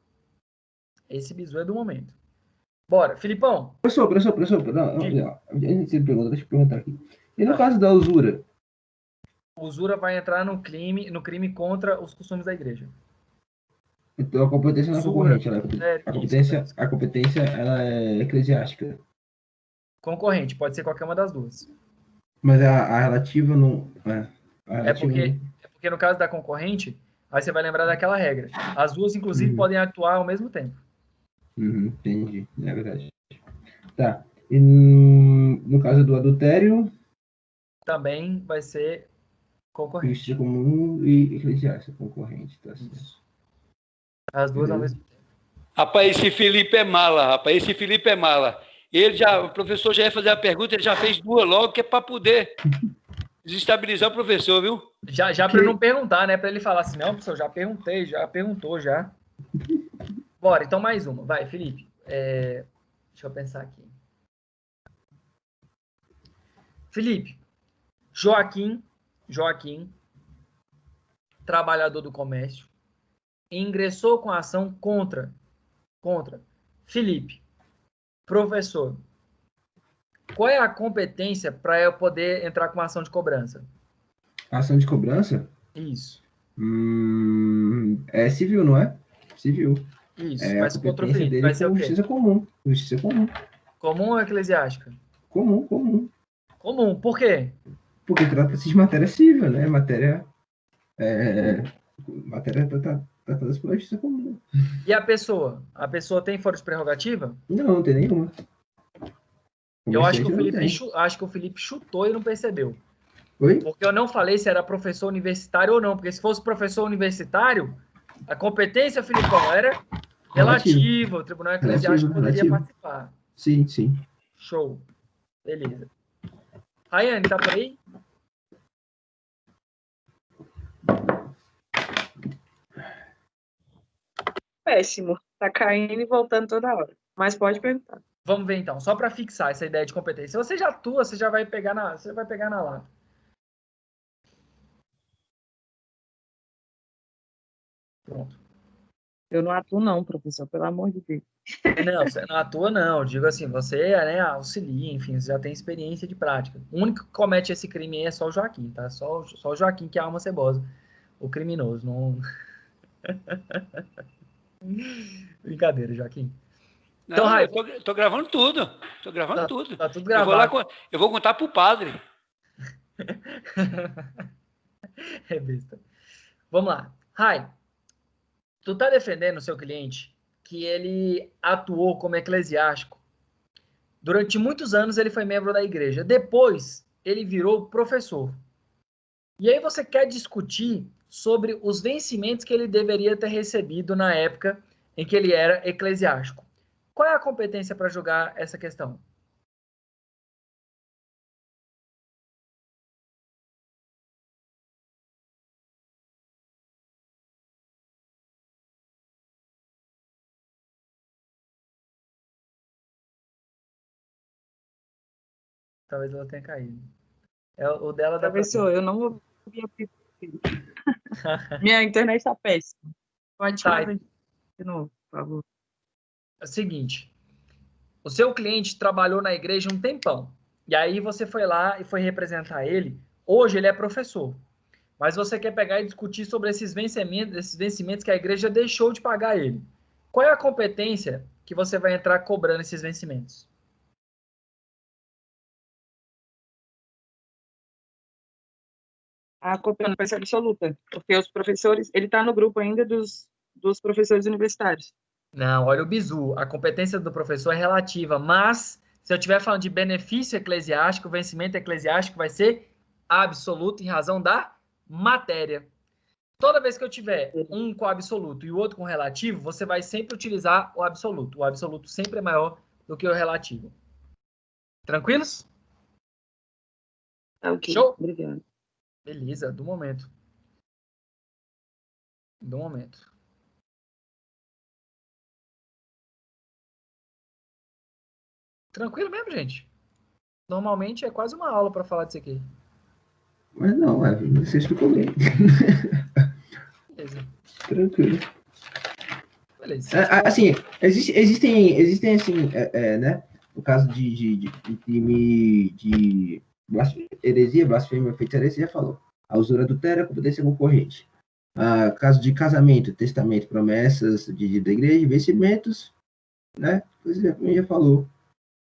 Esse bizu é do momento. Bora, Filipão. Professor, antes de perguntar, deixa eu perguntar aqui. E no caso da usura? Usura vai entrar no crime contra os costumes da igreja. Então a competência não é concorrente, a competência ela é eclesiástica. Concorrente, pode ser qualquer uma das duas. Mas a relativa não. É porque no caso da concorrente, aí você vai lembrar daquela regra. As duas, inclusive, podem atuar ao mesmo tempo. Entendi, é verdade. Tá. E no caso do adultério? Também vai ser concorrente. Justiça comum e eclesiástica, concorrente, tá certo. As duas ao mesmo tempo. Rapaz, esse Felipe é mala, O professor já ia fazer a pergunta, ele já fez duas logo, que é para poder desestabilizar o professor, viu? Já para não perguntar, né? Para ele falar assim, não, professor, já perguntei, já perguntou, já. Bora, então mais uma. Vai, Felipe. Deixa eu pensar aqui. Felipe, Joaquim, trabalhador do comércio, ingressou com a ação contra Felipe, professor. Qual é a competência para eu poder entrar com uma ação de cobrança? Ação de cobrança? Isso. É civil, não é? Civil. Isso, mas contra o Felipe vai ser o quê? Justiça comum. Justiça comum. Comum ou eclesiástica? Comum. Comum, por quê? Porque trata-se de matéria civil, né? Matéria tratadas pela justiça comum. E a pessoa? A pessoa tem foro de prerrogativa? Não tem nenhuma. Eu acho que o Felipe chutou e não percebeu. Oi? Porque eu não falei se era professor universitário ou não. Porque se fosse professor universitário, a competência, Filipão, era relativa. O Tribunal Eclesiástico poderia participar. Sim. Show. Beleza. Rayane, tá por aí? Péssimo. Tá caindo e voltando toda hora. Mas pode perguntar. Vamos ver então, só para fixar essa ideia de competência. Se você já atua, você vai pegar na lata. Pronto. Eu não atuo não, professor, pelo amor de Deus. Não, você não atua não. Digo assim, você, né, auxilia, enfim, você já tem experiência de prática. O único que comete esse crime aí é só o Joaquim, tá? Só o Joaquim que é a alma cebosa. O criminoso, não... Brincadeira, Joaquim. Então, Não, Raio, eu tô gravando tudo. Tô gravando tudo. tá tudo Eu vou lá, gravado. eu vou contar pro padre. É besta. Vamos lá. Rai, tu tá defendendo o seu cliente que ele atuou como eclesiástico. Durante muitos anos ele foi membro da igreja. Depois ele virou professor. E aí você quer discutir sobre os vencimentos que ele deveria ter recebido na época em que ele era eclesiástico. Qual é a competência para julgar essa questão? Talvez ela tenha caído. O dela dá para... Professor, eu não ouvi a pergunta. Minha internet está péssima. Pode fazer de novo, por favor. É o seguinte, o seu cliente trabalhou na igreja um tempão, e aí você foi lá e foi representar ele. Hoje ele é professor, mas você quer pegar e discutir sobre esses vencimentos que a igreja deixou de pagar ele. Qual é a competência que você vai entrar cobrando esses vencimentos? A competência absoluta, porque os professores, ele está no grupo ainda dos professores universitários. Não, olha o bizu. A competência do professor é relativa, mas se eu estiver falando de benefício eclesiástico, o vencimento eclesiástico vai ser absoluto em razão da matéria. Toda vez que eu tiver um com absoluto e o outro com relativo, você vai sempre utilizar o absoluto. O absoluto sempre é maior do que o relativo. Tranquilos? Ok, Show? obrigado. Beleza, do momento. Do momento. Tranquilo mesmo, gente? Normalmente é quase uma aula para falar disso aqui. Mas não, você explicou bem. Beleza. Tranquilo. Beleza. Assim, existem assim, né? No caso de heresia, blasfêmia, feitiçaria, você já falou. A usura adultéria, competência concorrente. Caso de casamento, testamento, promessas da igreja, vencimentos, né? Você já falou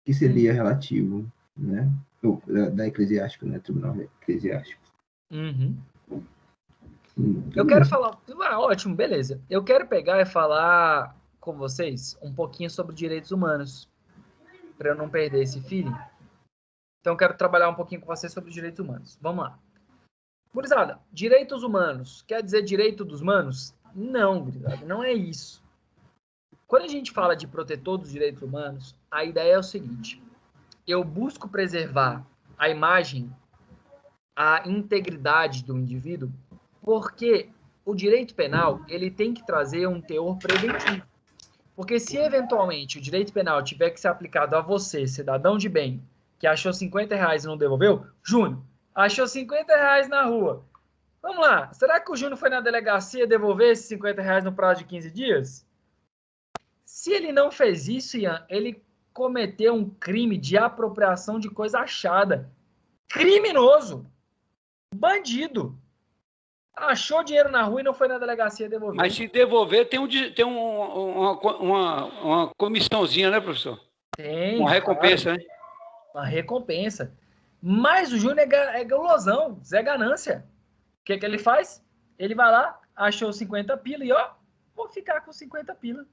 que seria relativo, né? Da eclesiástico, né? Tribunal eclesiástico. Uhum. Eu quero falar... ótimo, beleza. Eu quero pegar e falar com vocês um pouquinho sobre direitos humanos, para eu não perder esse feeling. Então, eu quero trabalhar um pouquinho com vocês sobre direitos humanos. Vamos lá. Gurizada, direitos humanos quer dizer direito dos manos? Não, gurizada, não é isso. Quando a gente fala de protetor dos direitos humanos, a ideia é o seguinte: eu busco preservar a imagem, a integridade do indivíduo, porque o direito penal ele tem que trazer um teor preventivo. Porque se eventualmente o direito penal tiver que ser aplicado a você, cidadão de bem, que achou R$50 e não devolveu, Júnior, achou R$50 na rua. Vamos lá, será que o Júnior foi na delegacia devolver esses R$50 no prazo de 15 dias? Se ele não fez isso, Ian, ele cometeu um crime de apropriação de coisa achada. Criminoso. Bandido. Achou dinheiro na rua e não foi na delegacia devolver. Mas se devolver, tem uma comissãozinha, né, professor? Tem. Uma recompensa, claro. né? Uma recompensa. Mas o Júnior é gulosão, Zé Ganância. O que ele faz? Ele vai lá, achou 50 pila e ó, vou ficar com 50 pila.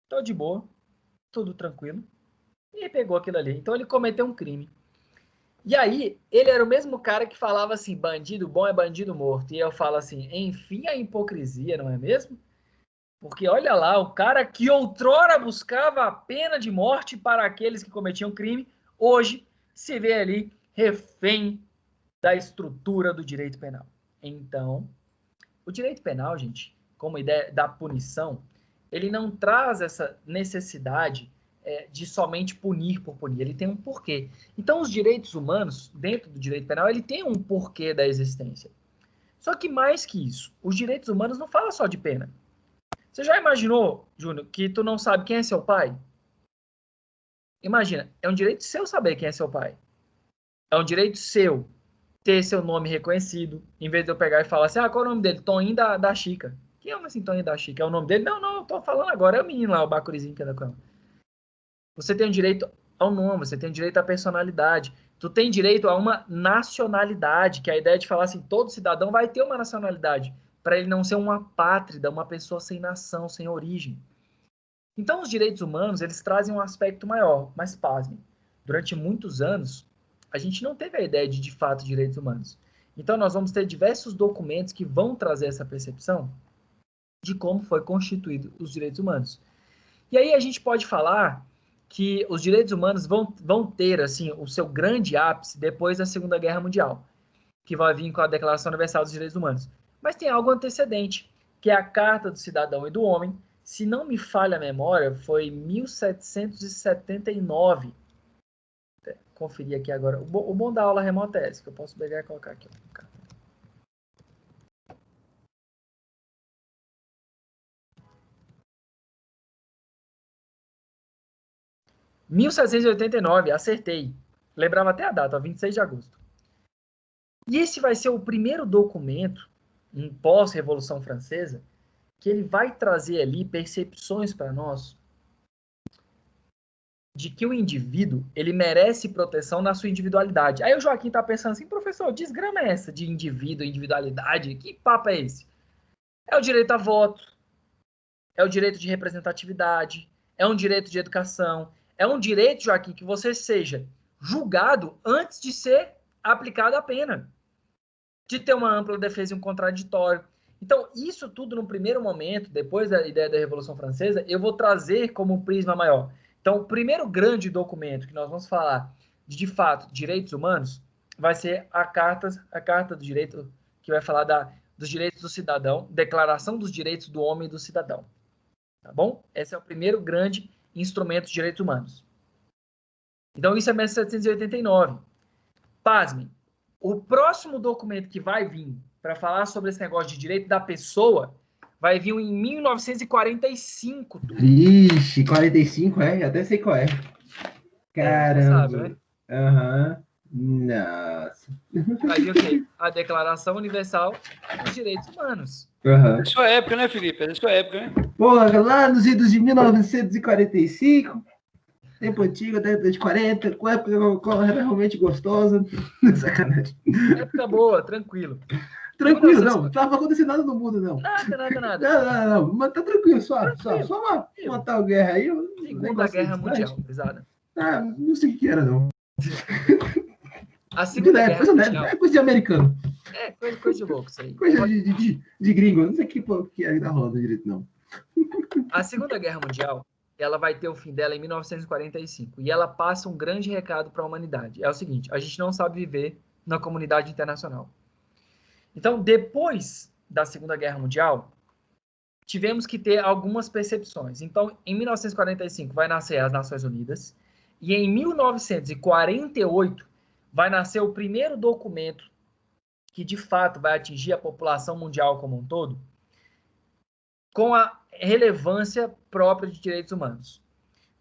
Tô de boa, tudo tranquilo. E pegou aquilo ali. Então ele cometeu um crime. E aí, ele era o mesmo cara que falava assim, bandido bom é bandido morto. E eu falo assim, enfim a hipocrisia, não é mesmo? Porque olha lá, o cara que outrora buscava a pena de morte para aqueles que cometiam crime, hoje se vê ali refém da estrutura do direito penal. Então, o direito penal, gente, como ideia da punição, ele não traz essa necessidade de somente punir por punir, ele tem um porquê. Então, os direitos humanos, dentro do direito penal, ele tem um porquê da existência. Só que mais que isso, os direitos humanos não falam só de pena. Você já imaginou, Júnior, que tu não sabe quem é seu pai? Imagina, é um direito seu saber quem é seu pai. É um direito seu ter seu nome reconhecido, em vez de eu pegar e falar assim, qual é o nome dele? Toninho da Chica. Quem é assim, Toninho da Chica? É o nome dele? Não, eu tô falando agora, é o menino lá, o Bacurizinho que anda com ela. Você tem o direito ao nome, você tem o direito à personalidade, tu tem direito a uma nacionalidade, que é a ideia de falar assim, todo cidadão vai ter uma nacionalidade, para ele não ser uma apátrida, uma pessoa sem nação, sem origem. Então, os direitos humanos, eles trazem um aspecto maior, mas pasmem. Durante muitos anos, a gente não teve a ideia de fato, direitos humanos. Então, nós vamos ter diversos documentos que vão trazer essa percepção de como foi constituído os direitos humanos. E aí a gente pode falar que os direitos humanos vão ter assim o seu grande ápice depois da Segunda Guerra Mundial, que vai vir com a Declaração Universal dos Direitos Humanos. Mas tem algo antecedente, que é a Carta do Cidadão e do Homem. Se não me falha a memória, foi 1779. Vou conferir aqui agora. O bom da aula remota é esse, que eu posso pegar e colocar aqui. 1789, acertei. Lembrava até a data, 26 de agosto. E esse vai ser o primeiro documento, em pós-Revolução Francesa, que ele vai trazer ali percepções para nós de que o indivíduo, ele merece proteção na sua individualidade. Aí o Joaquim está pensando assim, professor, desgrama é essa de indivíduo, individualidade? Que papo é esse? É o direito a voto, é o direito de representatividade, é um direito de educação, é um direito, Joaquim, que você seja julgado antes de ser aplicada a pena, de ter uma ampla defesa e um contraditório. Então, isso tudo no primeiro momento, depois da ideia da Revolução Francesa, eu vou trazer como um prisma maior. Então, o primeiro grande documento que nós vamos falar de fato, direitos humanos, vai ser a Carta do Direito, que vai falar dos direitos do cidadão, Declaração dos Direitos do Homem e do Cidadão. Tá bom? Esse é o primeiro grande instrumento de direitos humanos. Então, isso é 1789. Pasmem, o próximo documento que vai vir para falar sobre esse negócio de direito da pessoa vai vir em 1945. Vixe, 45, até sei qual é. Caramba. Sabe, né? Aham. Nossa. Vai vir o quê? A Declaração Universal dos Direitos Humanos. Uhum. É sua época, né, Felipe? É sua época, né? Porra, lá nos idos de 1945, tempo antigo, década de 40, com época era realmente gostosa. Sacanagem. Época boa, tranquilo. Tranquilo, não tava acontecendo nada no mundo, não. Nada. Não, mas tá tranquilo, só uma tal guerra aí. Segunda Guerra Mundial, pesada. Não sei o que era, não. A Segunda Guerra Mundial. É coisa de americano. É, coisa de louco isso aí. Coisa de gringo. Não sei o que é da roda direito, não. A Segunda Guerra Mundial, ela vai ter o fim dela em 1945. E ela passa um grande recado para a humanidade. É o seguinte, a gente não sabe viver na comunidade internacional. Então, depois da Segunda Guerra Mundial, tivemos que ter algumas percepções. Então, em 1945 vai nascer as Nações Unidas. E em 1948 vai nascer o primeiro documento que, de fato, vai atingir a população mundial como um todo, com a relevância própria de direitos humanos.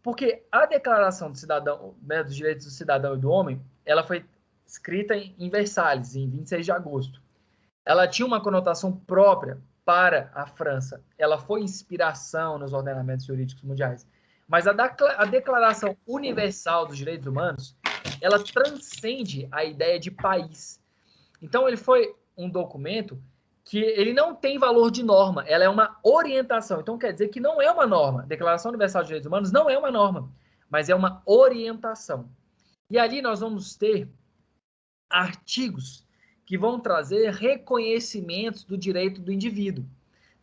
Porque a Declaração do Cidadão, né, dos Direitos do Cidadão e do Homem, ela foi escrita em Versalhes, em 26 de agosto. Ela tinha uma conotação própria para a França. Ela foi inspiração nos ordenamentos jurídicos mundiais. Mas a Declaração Universal dos Direitos Humanos, ela transcende a ideia de país. Então, ele foi um documento que ele não tem valor de norma, ela é uma orientação. Então, quer dizer que não é uma norma. A Declaração Universal dos Direitos Humanos não é uma norma, mas é uma orientação. E ali nós vamos ter artigos que vão trazer reconhecimentos do direito do indivíduo,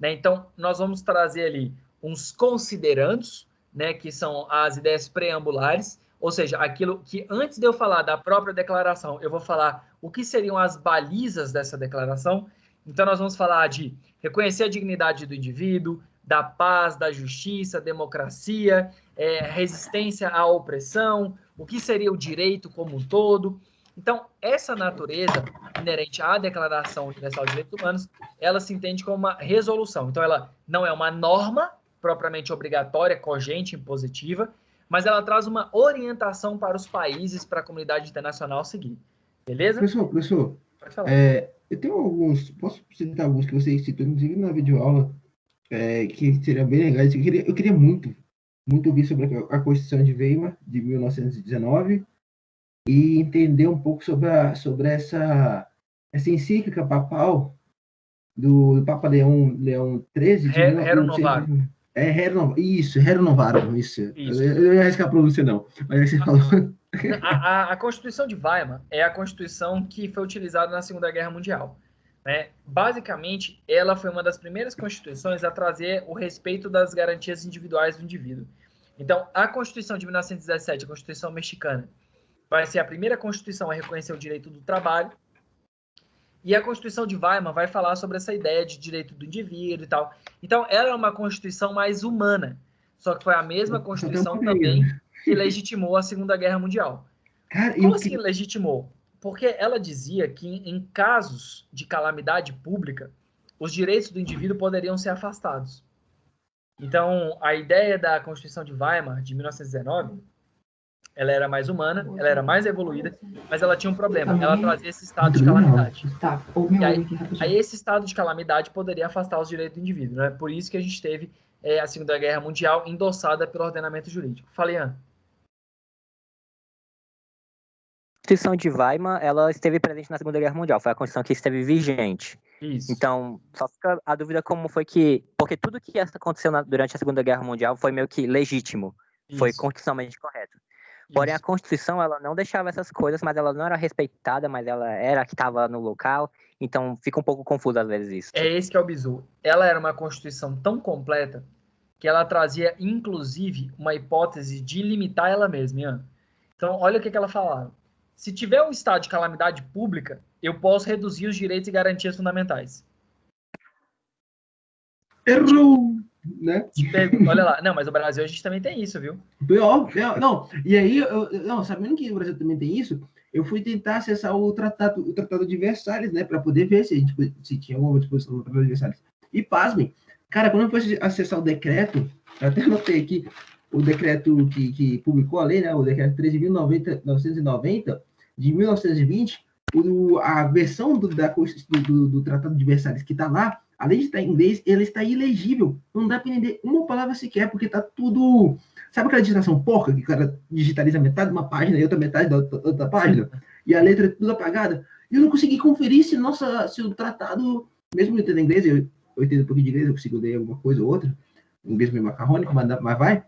né? Então, nós vamos trazer ali uns considerandos, né, que são as ideias preambulares, ou seja, aquilo que antes de eu falar da própria declaração, eu vou falar o que seriam as balizas dessa declaração. Então, nós vamos falar de reconhecer a dignidade do indivíduo, da paz, da justiça, democracia, resistência à opressão, o que seria o direito como um todo. Então, essa natureza inerente à Declaração Universal de Direitos Humanos, ela se entende como uma resolução. Então, ela não é uma norma propriamente obrigatória, cogente, impositiva, mas ela traz uma orientação para os países, para a comunidade internacional seguir. Beleza? Professor, pode falar. Eu tenho alguns, posso citar alguns que você citou, inclusive na videoaula, que seria bem legais. Eu queria muito ouvir sobre a Constituição de Weimar, de 1919, e entender um pouco sobre essa encíclica papal do Papa Leão XIII. Rerum Novarum. Rerum Novarum, isso. Eu não ia arriscar a pronúncia, não. Mas aí você falou... A Constituição de Weimar é a Constituição que foi utilizada na Segunda Guerra Mundial. Né? Basicamente, ela foi uma das primeiras constituições a trazer o respeito das garantias individuais do indivíduo. Então, a Constituição de 1917, a Constituição mexicana, vai ser a primeira Constituição a reconhecer o direito do trabalho. E a Constituição de Weimar vai falar sobre essa ideia de direito do indivíduo e tal. Então, ela é uma Constituição mais humana. Só que foi a mesma Constituição também que legitimou a Segunda Guerra Mundial. Como assim legitimou? Porque ela dizia que em casos de calamidade pública, os direitos do indivíduo poderiam ser afastados. Então, a ideia da Constituição de Weimar, de 1919, ela era mais humana, ela era mais evoluída, mas ela tinha um problema. Ela trazia esse estado de calamidade. E aí esse estado de calamidade poderia afastar os direitos do indivíduo. Né? Por isso que a gente teve a Segunda Guerra Mundial endossada pelo ordenamento jurídico. Falei, Ana. A Constituição de Weimar, ela esteve presente na Segunda Guerra Mundial, foi a Constituição que esteve vigente. Isso. Então, só fica a dúvida como foi que... Porque tudo que aconteceu durante a Segunda Guerra Mundial foi meio que legítimo, foi constitucionalmente correto. Porém, a Constituição, ela não deixava essas coisas, mas ela não era respeitada, mas ela era a que estava no local, então fica um pouco confuso às vezes isso. É esse que é o bizu. Ela era uma Constituição tão completa que ela trazia, inclusive, uma hipótese de limitar ela mesma, Ian. Então, olha o que ela falava. Se tiver um estado de calamidade pública, eu posso reduzir os direitos e garantias fundamentais. Errou! Né? Olha lá. Não, mas no Brasil a gente também tem isso, viu? Não, e aí, sabendo que o Brasil também tem isso, eu fui tentar acessar o Tratado de Versalhes, né, para poder ver se tinha alguma disposição no Tratado de Versalhes. E pasmem, cara, quando eu fui acessar o decreto, eu até anotei aqui, o decreto que publicou a lei, né, o decreto 13.990, de 1920, a versão do Tratado de Versalhes que está lá, além de estar em inglês, ela está ilegível. Não dá para entender uma palavra sequer, porque está tudo... Sabe aquela digitação porca, que o cara digitaliza metade de uma página e outra metade da outra página? E a letra é tudo apagada? E eu não consegui conferir se o tratado... Mesmo eu entendendo inglês, eu entendo um pouquinho de inglês, eu consigo ler alguma coisa ou outra. Inglês meio macarrônico, mas vai.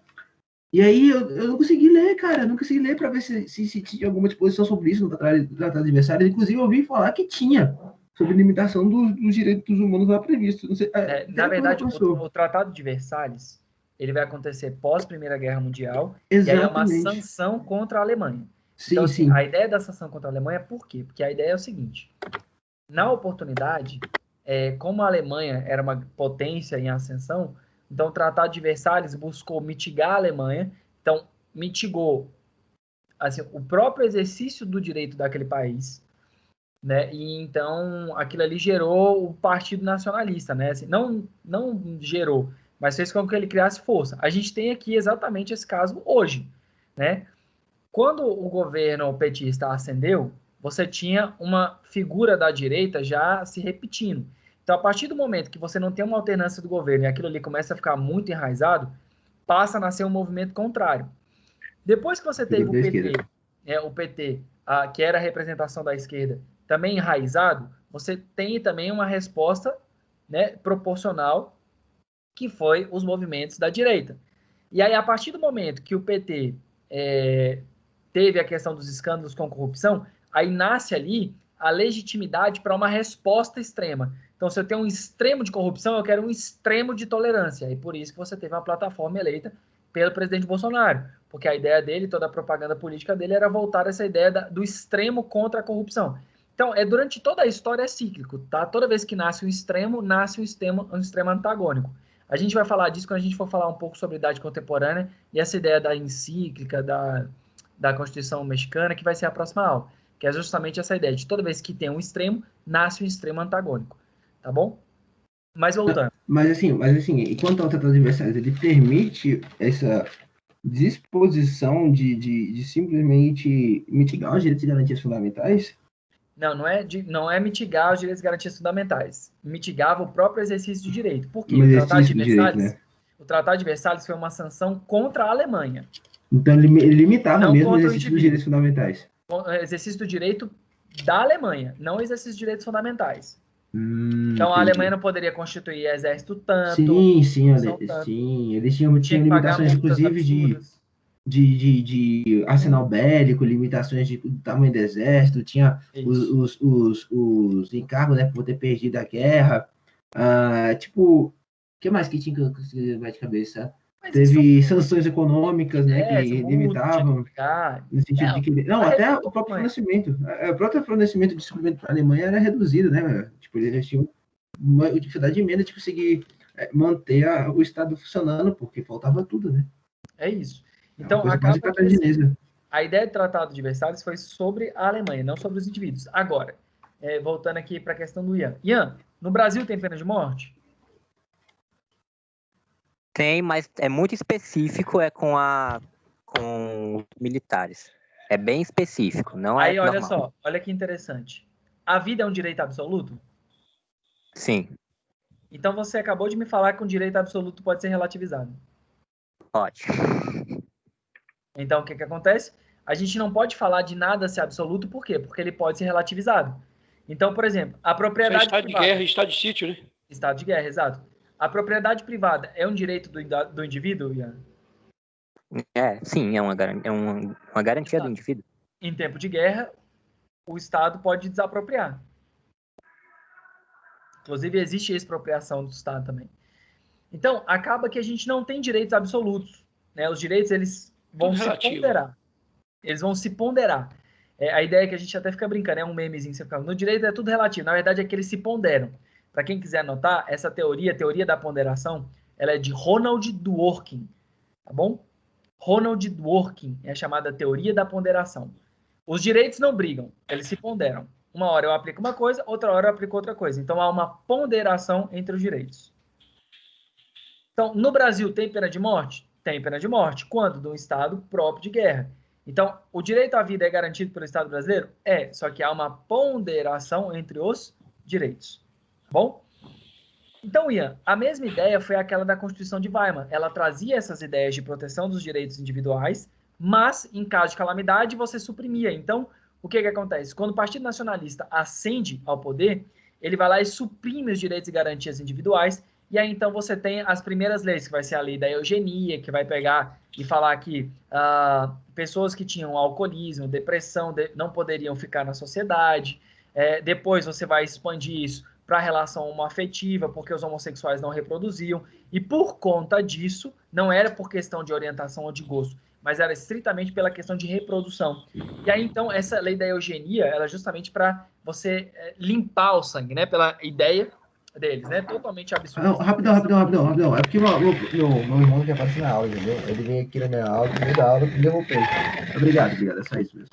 E aí eu não consegui ler, cara. Não consegui ler para ver se tinha alguma disposição sobre isso no Tratado de Versalhes. Inclusive, eu ouvi falar que tinha, sobre limitação dos direitos humanos lá previsto. Não sei, na verdade, o Tratado de Versalhes, ele vai acontecer pós Primeira Guerra Mundial. Exatamente. E aí é uma sanção contra a Alemanha. Sim, então, sim. A ideia da sanção contra a Alemanha, por quê? Porque a ideia é o seguinte. Na oportunidade, como a Alemanha era uma potência em ascensão, então o Tratado de Versalhes buscou mitigar a Alemanha. Então, mitigou assim, o próprio exercício do direito daquele país. Né? E então aquilo ali gerou o Partido Nacionalista, né? Assim, não gerou, mas fez com que ele criasse força. A gente tem aqui exatamente esse caso hoje, né? Quando o governo petista ascendeu, você tinha uma figura da direita já se repetindo. Então, a partir do momento que você não tem uma alternância do governo e aquilo ali começa a ficar muito enraizado, passa a nascer um movimento contrário. Depois que você teve o PT, que era a representação da esquerda, também enraizado, você tem também uma resposta, né, proporcional, que foi os movimentos da direita. E aí, a partir do momento que o PT teve a questão dos escândalos com corrupção, aí nasce ali a legitimidade para uma resposta extrema. Então, se eu tenho um extremo de corrupção, eu quero um extremo de tolerância. E por isso que você teve uma plataforma eleita pelo presidente Bolsonaro. Porque a ideia dele, toda a propaganda política dele, era voltar essa ideia do extremo contra a corrupção. Então, durante toda a história é cíclico, tá? Toda vez que nasce um extremo, nasce um extremo antagônico. A gente vai falar disso quando a gente for falar um pouco sobre idade contemporânea e essa ideia da encíclica, da Constituição mexicana, que vai ser a próxima aula, que é justamente essa ideia de toda vez que tem um extremo, nasce um extremo antagônico, tá bom? Mas voltando. Mas assim, enquanto ao Tratado de Versalhes, ele permite essa disposição de simplesmente mitigar os direitos e garantias fundamentais? Não é mitigar os direitos e garantias fundamentais. Mitigava o próprio exercício de direito. Por quê? O exercício do direito, né? O Tratado de Versalhes foi uma sanção contra a Alemanha. Então ele limitava Não mesmo o contra o exercício dos indivíduo. direitos fundamentais. Exercício do direito da Alemanha, não exercício de direitos fundamentais. Então a Entendi. Alemanha não poderia constituir exército tanto. Sim, tanto. eles tinham Tinha que pagar limitações, multas inclusive, absurdas. de arsenal bélico, limitações do tamanho do exército, tinha Isso. os encargos, né, por ter perdido a guerra. O que mais que tinha que vai de cabeça? Mas Teve isso- sanções econômicas, né, que multa, limitavam, tinha que pagar. no sentido de que... Não, até o próprio fornecimento. O próprio fornecimento de suprimento para a Alemanha era reduzido, né? Tipo, eles tinham uma dificuldade imensa de conseguir manter o Estado funcionando, porque faltava tudo, né? É isso. Então, quase acaba que catarinesa. a ideia do Tratado de Versalhes foi sobre a Alemanha, não sobre os indivíduos. Agora, voltando aqui para a questão do Ian. Ian, no Brasil tem pena de morte? Tem, mas é muito específico, com os militares. É bem específico, não Aí, é olha normal. só, olha que interessante. A vida é um direito absoluto? Sim, Então você acabou de me falar que um direito absoluto pode ser relativizado. pode. Então o que acontece? A gente não pode falar de nada ser absoluto, por quê? Porque ele pode ser relativizado. Então, por exemplo, a Isso é propriedade estado de privada... guerra, estado de sítio, né? Estado de guerra, exato. A propriedade privada é um direito do indivíduo, Ian? Sim, é uma garantia do indivíduo. Em tempo de guerra, o Estado pode desapropriar. Inclusive, existe expropriação do Estado também. Então, acaba que a gente não tem direitos absolutos, né? Os direitos, eles vão Tudo se relativo. ponderar. Eles vão se ponderar. A ideia é que a gente até fica brincando, é um memezinho, você fica falando, no direito é tudo relativo. Na verdade, é que eles se ponderam. Para quem quiser anotar, essa teoria, a teoria da ponderação, ela é de Ronald Dworkin, tá bom? Ronald Dworkin é chamada teoria da ponderação. Os direitos não brigam, eles se ponderam. Uma hora eu aplico uma coisa, outra hora eu aplico outra coisa. Então, há uma ponderação entre os direitos. Então, no Brasil, tem pena de morte? Tem pena de morte. Quando? De um Estado próprio de guerra. Então, o direito à vida é garantido pelo Estado brasileiro? É, só que há uma ponderação entre os direitos. Bom? Então, Ian, a mesma ideia foi aquela da Constituição de Weimar. Ela trazia essas ideias de proteção dos direitos individuais, mas, em caso de calamidade, você suprimia. Então, o que acontece? Quando o Partido Nacionalista ascende ao poder, ele vai lá e suprime os direitos e garantias individuais, e aí, então, você tem as primeiras leis, que vai ser a lei da eugenia, que vai pegar e falar que pessoas que tinham alcoolismo, depressão, não poderiam ficar na sociedade. Depois você vai expandir isso para a relação homoafetiva, porque os homossexuais não reproduziam. E por conta disso, não era por questão de orientação ou de gosto, mas era estritamente pela questão de reprodução. E aí, então, essa lei da eugenia, ela é justamente para você limpar o sangue, né? Pela ideia deles, né? Totalmente absurdo. Rapidão. É porque meu irmão quer aparecer na aula, entendeu? Ele veio aqui na minha aula, no meio da aula, e eu voltei. Obrigado, é só isso mesmo.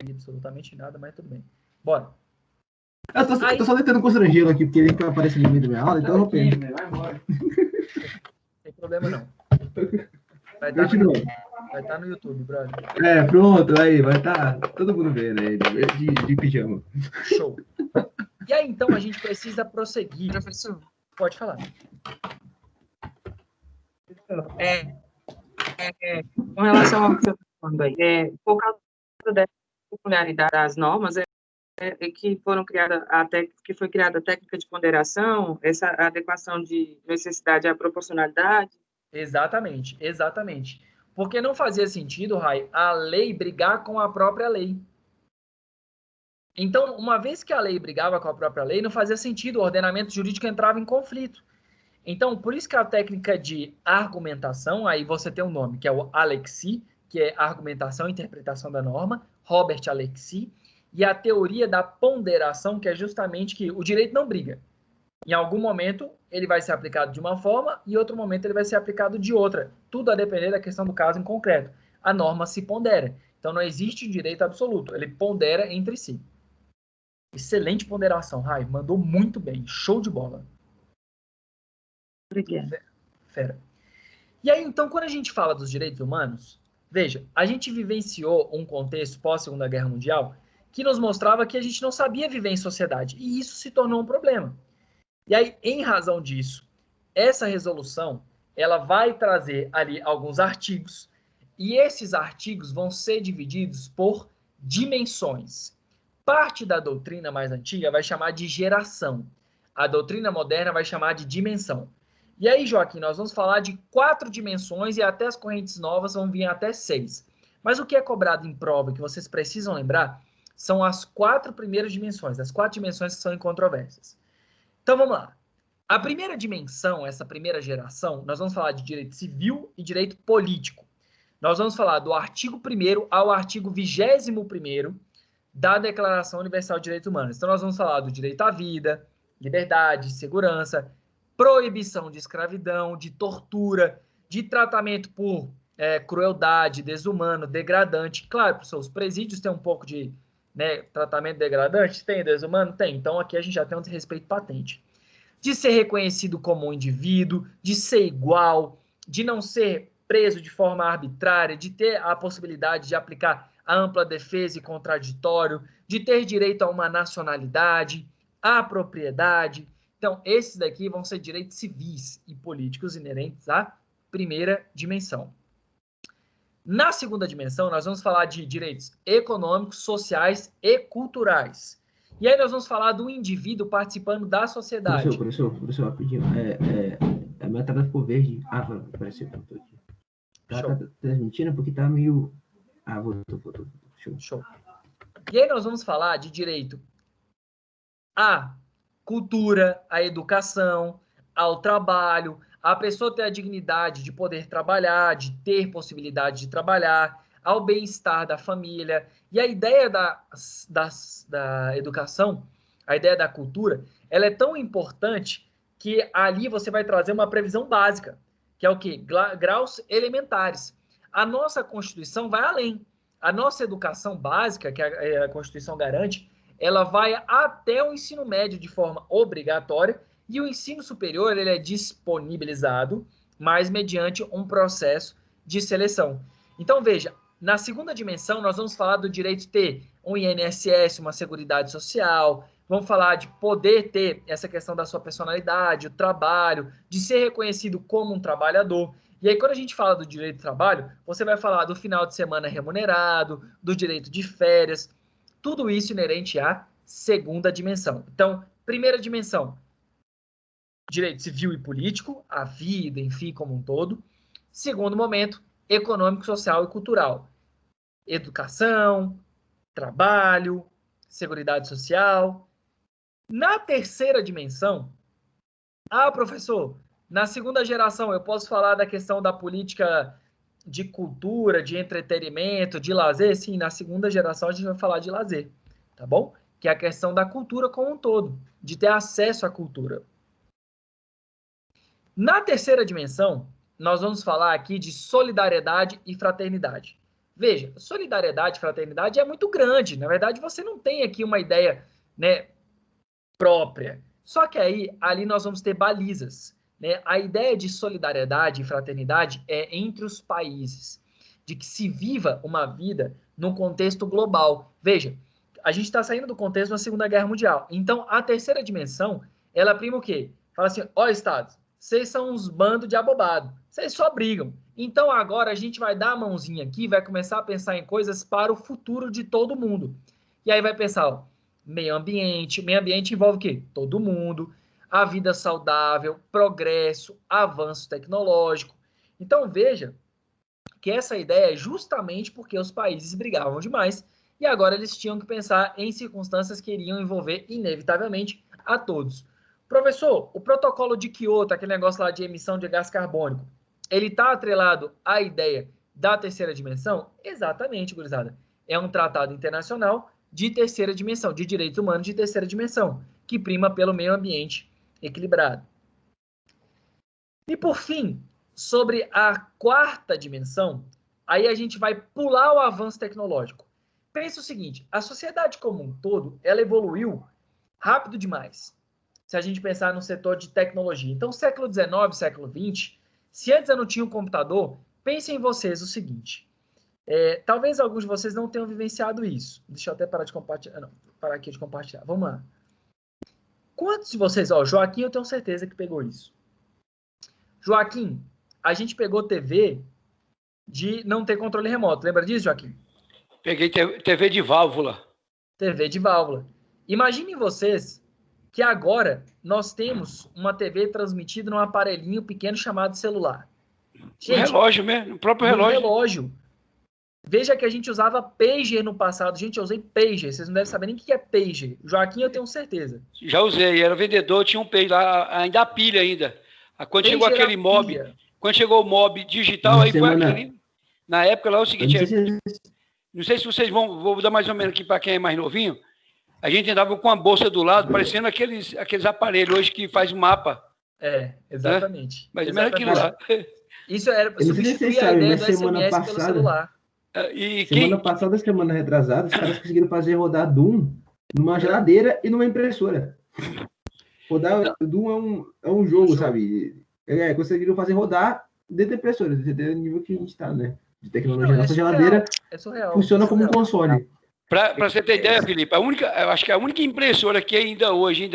Absolutamente nada, mas tudo bem. Bora. Eu tô só tentando constrangê-lo aqui, porque ele quer aparecer no meio da minha aula, então eu voltei. Vai embora. Não tem problema, não. Vai estar no YouTube, brother. Pronto, aí, vai estar todo mundo vendo aí, de pijama. Show. E aí, então, a gente precisa prosseguir. Professor, Pode falar. com relação ao que você está falando aí, por causa dessa peculiaridade das normas, que foram criadas, que foi criada a técnica de ponderação, essa adequação de necessidade à proporcionalidade. Exatamente. Porque não fazia sentido, Rai, a lei brigar com a própria lei. Então, uma vez que a lei brigava com a própria lei, não fazia sentido, o ordenamento jurídico entrava em conflito. Então, por isso que a técnica de argumentação, aí você tem um nome, que é o Alexis, que é argumentação e interpretação da norma, Robert Alexis, e a teoria da ponderação, que é justamente que o direito não briga. Em algum momento, ele vai ser aplicado de uma forma e em outro momento ele vai ser aplicado de outra. Tudo a depender da questão do caso em concreto. A norma se pondera. Então, não existe um direito absoluto. Ele pondera entre si. Excelente ponderação, Rai. Mandou muito bem. Show de bola. Obrigada. Fera. E aí, então, quando a gente fala dos direitos humanos, veja, a gente vivenciou um contexto pós-Segunda Guerra Mundial que nos mostrava que a gente não sabia viver em sociedade. E isso se tornou um problema. E aí, em razão disso, essa resolução, ela vai trazer ali alguns artigos, e esses artigos vão ser divididos por dimensões. Parte da doutrina mais antiga vai chamar de geração. A doutrina moderna vai chamar de dimensão. E aí, Joaquim, nós vamos falar de 4 dimensões e até as correntes novas vão vir até 6. Mas o que é cobrado em prova, que vocês precisam lembrar, são as 4 primeiras dimensões, as 4 dimensões que são incontroversas. Então, vamos lá. A primeira dimensão, essa primeira geração, nós vamos falar de direito civil e direito político. Nós vamos falar do artigo 1º ao artigo 21º da Declaração Universal de Direitos Humanos. Então, nós vamos falar do direito à vida, liberdade, segurança, proibição de escravidão, de tortura, de tratamento por crueldade, desumano, degradante. Claro, professor, os presídios têm um pouco de tratamento degradante? Tem, desumano? Tem. Então, aqui a gente já tem um desrespeito patente. De ser reconhecido como um indivíduo, de ser igual, de não ser preso de forma arbitrária, de ter a possibilidade de aplicar a ampla defesa e contraditório, de ter direito a uma nacionalidade, à propriedade. Então, esses daqui vão ser direitos civis e políticos inerentes à primeira dimensão. Na segunda dimensão, nós vamos falar de direitos econômicos, sociais e culturais. E aí nós vamos falar do indivíduo participando da sociedade. Professor, rapidinho. A minha tela ficou verde. Apareceu. Aqui. Tá transmitindo porque tá meio... voltou. Show. E aí nós vamos falar de direito à cultura, à educação, ao trabalho, a pessoa ter a dignidade de poder trabalhar, de ter possibilidade de trabalhar, ao bem-estar da família. E a ideia da educação, a ideia da cultura, ela é tão importante que ali você vai trazer uma previsão básica, que é o quê? Graus elementares. A nossa Constituição vai além. A nossa educação básica, que a Constituição garante, ela vai até o ensino médio de forma obrigatória e o ensino superior ele é disponibilizado, mas mediante um processo de seleção. Então, veja, na segunda dimensão, nós vamos falar do direito de ter um INSS, uma seguridade social, vamos falar de poder ter essa questão da sua personalidade, o trabalho, de ser reconhecido como um trabalhador. E aí, quando a gente fala do direito do trabalho, você vai falar do final de semana remunerado, do direito de férias, tudo isso inerente à segunda dimensão. Então, primeira dimensão, direito civil e político, a vida, enfim, como um todo. Segundo momento, econômico, social e cultural. Educação, trabalho, seguridade social. Na terceira dimensão, professor, na segunda geração eu posso falar da questão da política de cultura, de entretenimento, de lazer? Sim, na segunda geração a gente vai falar de lazer, tá bom? Que é a questão da cultura como um todo, de ter acesso à cultura. Na terceira dimensão, nós vamos falar aqui de solidariedade e fraternidade. Veja, solidariedade e fraternidade é muito grande. Na verdade, você não tem aqui uma ideia, própria. Só que ali nós vamos ter balizas. A ideia de solidariedade e fraternidade é entre os países, de que se viva uma vida num contexto global. Veja, a gente está saindo do contexto da Segunda Guerra Mundial. Então, a terceira dimensão, ela prima o quê? Fala assim, Estados, vocês são uns bandos de abobado, vocês só brigam. Então, agora a gente vai dar a mãozinha aqui, vai começar a pensar em coisas para o futuro de todo mundo. E aí vai pensar, meio ambiente envolve o quê? Todo mundo, a vida saudável, progresso, avanço tecnológico. Então, veja que essa ideia é justamente porque os países brigavam demais e agora eles tinham que pensar em circunstâncias que iriam envolver, inevitavelmente, a todos. Professor, o protocolo de Kyoto, aquele negócio lá de emissão de gás carbônico, ele está atrelado à ideia da terceira dimensão? Exatamente, gurizada. É um tratado internacional de terceira dimensão, de direitos humanos de terceira dimensão, que prima pelo meio ambiente equilibrado. E por fim, sobre a quarta dimensão, aí a gente vai pular o avanço tecnológico. Pensa o seguinte, a sociedade como um todo, ela evoluiu rápido demais. Se a gente pensar no setor de tecnologia. Então, século XIX, século XX, se antes eu não tinha um computador, pensem em vocês o seguinte. Talvez alguns de vocês não tenham vivenciado isso. Deixa eu até parar de compartilhar. Não, parar aqui de compartilhar. Vamos lá. Quantos de vocês... Joaquim, eu tenho certeza que pegou isso. Joaquim, a gente pegou TV de não ter controle remoto. Lembra disso, Joaquim? Peguei TV de válvula. TV de válvula. Imaginem vocês que agora nós temos uma TV transmitida num aparelhinho pequeno chamado celular. Gente, um relógio mesmo, o próprio relógio. Veja que a gente usava pager no passado. Gente, eu usei pager. Vocês não devem saber nem o que é pager. Joaquim, eu tenho certeza. Já usei. Era vendedor, tinha um pager lá, ainda a pilha ainda. Quando chegou aquele mob, quando chegou o mob digital, aí foi aquele... Na época lá é o seguinte, não sei se vocês vou dar mais ou menos aqui para quem é mais novinho, a gente andava com a bolsa do lado, parecendo aqueles aparelhos hoje que faz o mapa. Exatamente. Né? Mas é aquilo lá. Isso era substituir a ideia do SMS pelo celular. Semana passada, semana retrasada, os caras conseguiram fazer rodar Doom numa geladeira e numa impressora. Rodar Doom é um jogo, sabe? Conseguiram fazer rodar dentro da impressora, dentro do nível que a gente está, né? De tecnologia. Nossa geladeira funciona como um console. Para você ter ideia, Felipe, eu acho que a única impressora que ainda hoje,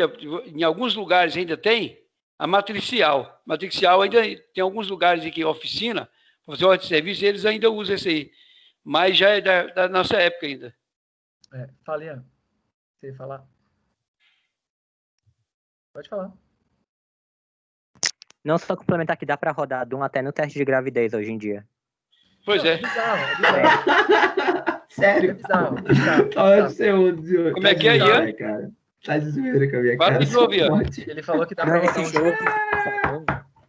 em alguns lugares ainda tem, a matricial. Matricial ainda tem alguns lugares aqui, oficina, para fazer ordem de serviço, eles ainda usam esse aí. Mas já é da nossa época ainda. Fala, Ian. Você ia falar? Pode falar. Não, só complementar que dá para rodar Doom até no teste de gravidez hoje em dia. Pois é bizarro. Sério? É bizarro. Como é que é, Ian? Cara. Tá de zoeira com a minha cara. Fala de novo, Ian. Ele falou que dá para rodar um jogo.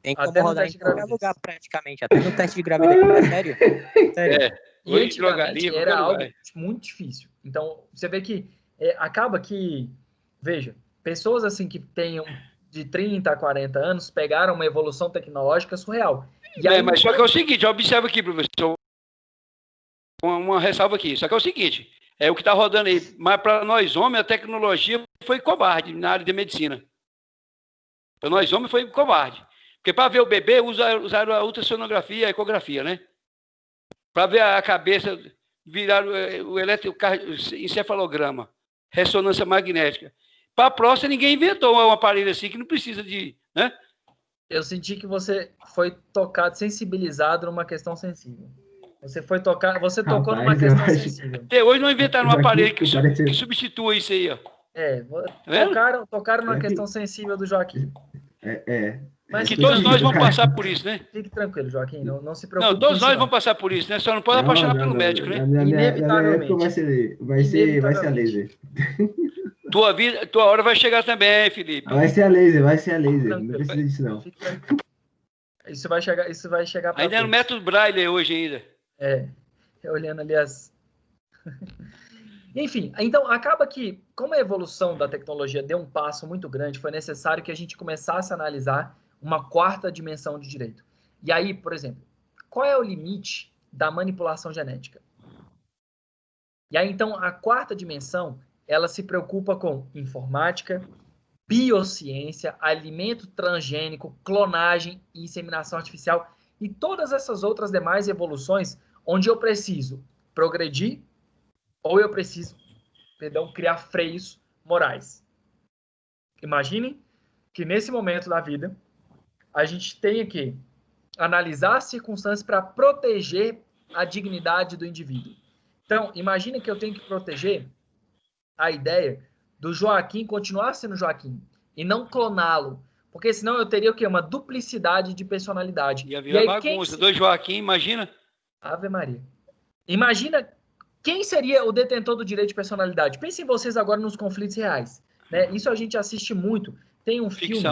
Tem como rodar em qualquer lugar praticamente, até no teste de gravidez. Sério? E antigamente era algo muito difícil. Então, você vê que acaba que, veja, pessoas assim que tenham de 30 a 40 anos pegaram uma evolução tecnológica surreal. Mas só que é o seguinte, observa aqui, professor, uma ressalva aqui, só que é o seguinte, o que está rodando aí, mas para nós homens a tecnologia foi covarde na área de medicina. Para nós homens foi covarde. Porque para ver o bebê usaram a ultrassonografia, a ecografia, né? Para ver a cabeça, viraram o encefalograma, ressonância magnética. Para a próstata, ninguém inventou um aparelho assim que não precisa de... Né? Eu senti que você foi tocado, sensibilizado numa questão sensível. Você tocou numa questão sensível. Até hoje não inventaram um aparelho que substitua isso aí, ó. Tocaram numa questão sensível do Joaquim. Mas que todos nós vamos passar por isso, né? Fique tranquilo, Joaquim, não se preocupe. Não, todos nós vamos passar por isso, né? Só não pode apaixonar pelo médico, né? Inevitavelmente. Vai ser a laser. Tua hora vai chegar também, Felipe. Vai ser a laser. Não precisa disso, não. Isso vai chegar pra ainda é no método Braille hoje ainda. Olhando ali as... Enfim, então acaba que, como a evolução da tecnologia deu um passo muito grande, foi necessário que a gente começasse a analisar uma quarta dimensão de direito. E aí, por exemplo, qual é o limite da manipulação genética? E aí, então, a quarta dimensão, ela se preocupa com informática, biociência, alimento transgênico, clonagem e inseminação artificial e todas essas outras demais evoluções onde eu preciso progredir ou eu preciso, criar freios morais. Imaginem que nesse momento da vida a gente tenha que analisar as circunstâncias para proteger a dignidade do indivíduo. Então, imagine que eu tenho que proteger a ideia do Joaquim continuar sendo Joaquim e não cloná-lo, porque senão eu teria o quê? Uma duplicidade de personalidade. Ia virar bagunça. Dois Joaquim, imagina. Ave Maria. Imagina quem seria o detentor do direito de personalidade. Pensem vocês agora nos conflitos reais. Né? Isso a gente assiste muito. Tem um filme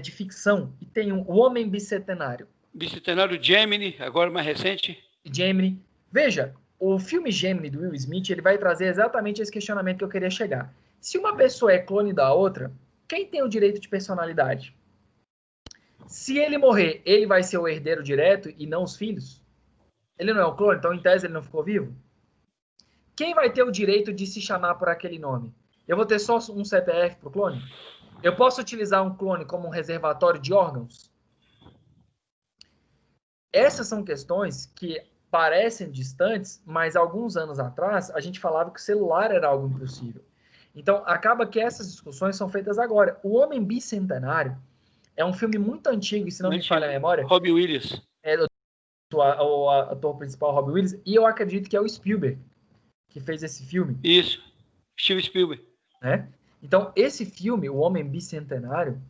de ficção e tem O Homem Bicentenário. Bicentenário Gemini, agora mais recente. Gemini. Veja, o filme Gemini do Will Smith, ele vai trazer exatamente esse questionamento que eu queria chegar. Se uma pessoa é clone da outra, quem tem o direito de personalidade? Se ele morrer, ele vai ser o herdeiro direto e não os filhos? Ele não é um clone, então em tese ele não ficou vivo? Quem vai ter o direito de se chamar por aquele nome? Eu vou ter só um CPF para o clone? Eu posso utilizar um clone como um reservatório de órgãos? Essas são questões que parecem distantes, mas alguns anos atrás a gente falava que o celular era algo impossível. Então, acaba que essas discussões são feitas agora. O Homem Bicentenário é um filme muito antigo, e se não me falha a memória... Robbie Williams. É o ator principal, Robbie Williams, e eu acredito que é o Spielberg que fez esse filme. Isso, Steven Spielberg. Né? Então, esse filme, O Homem Bicentenário,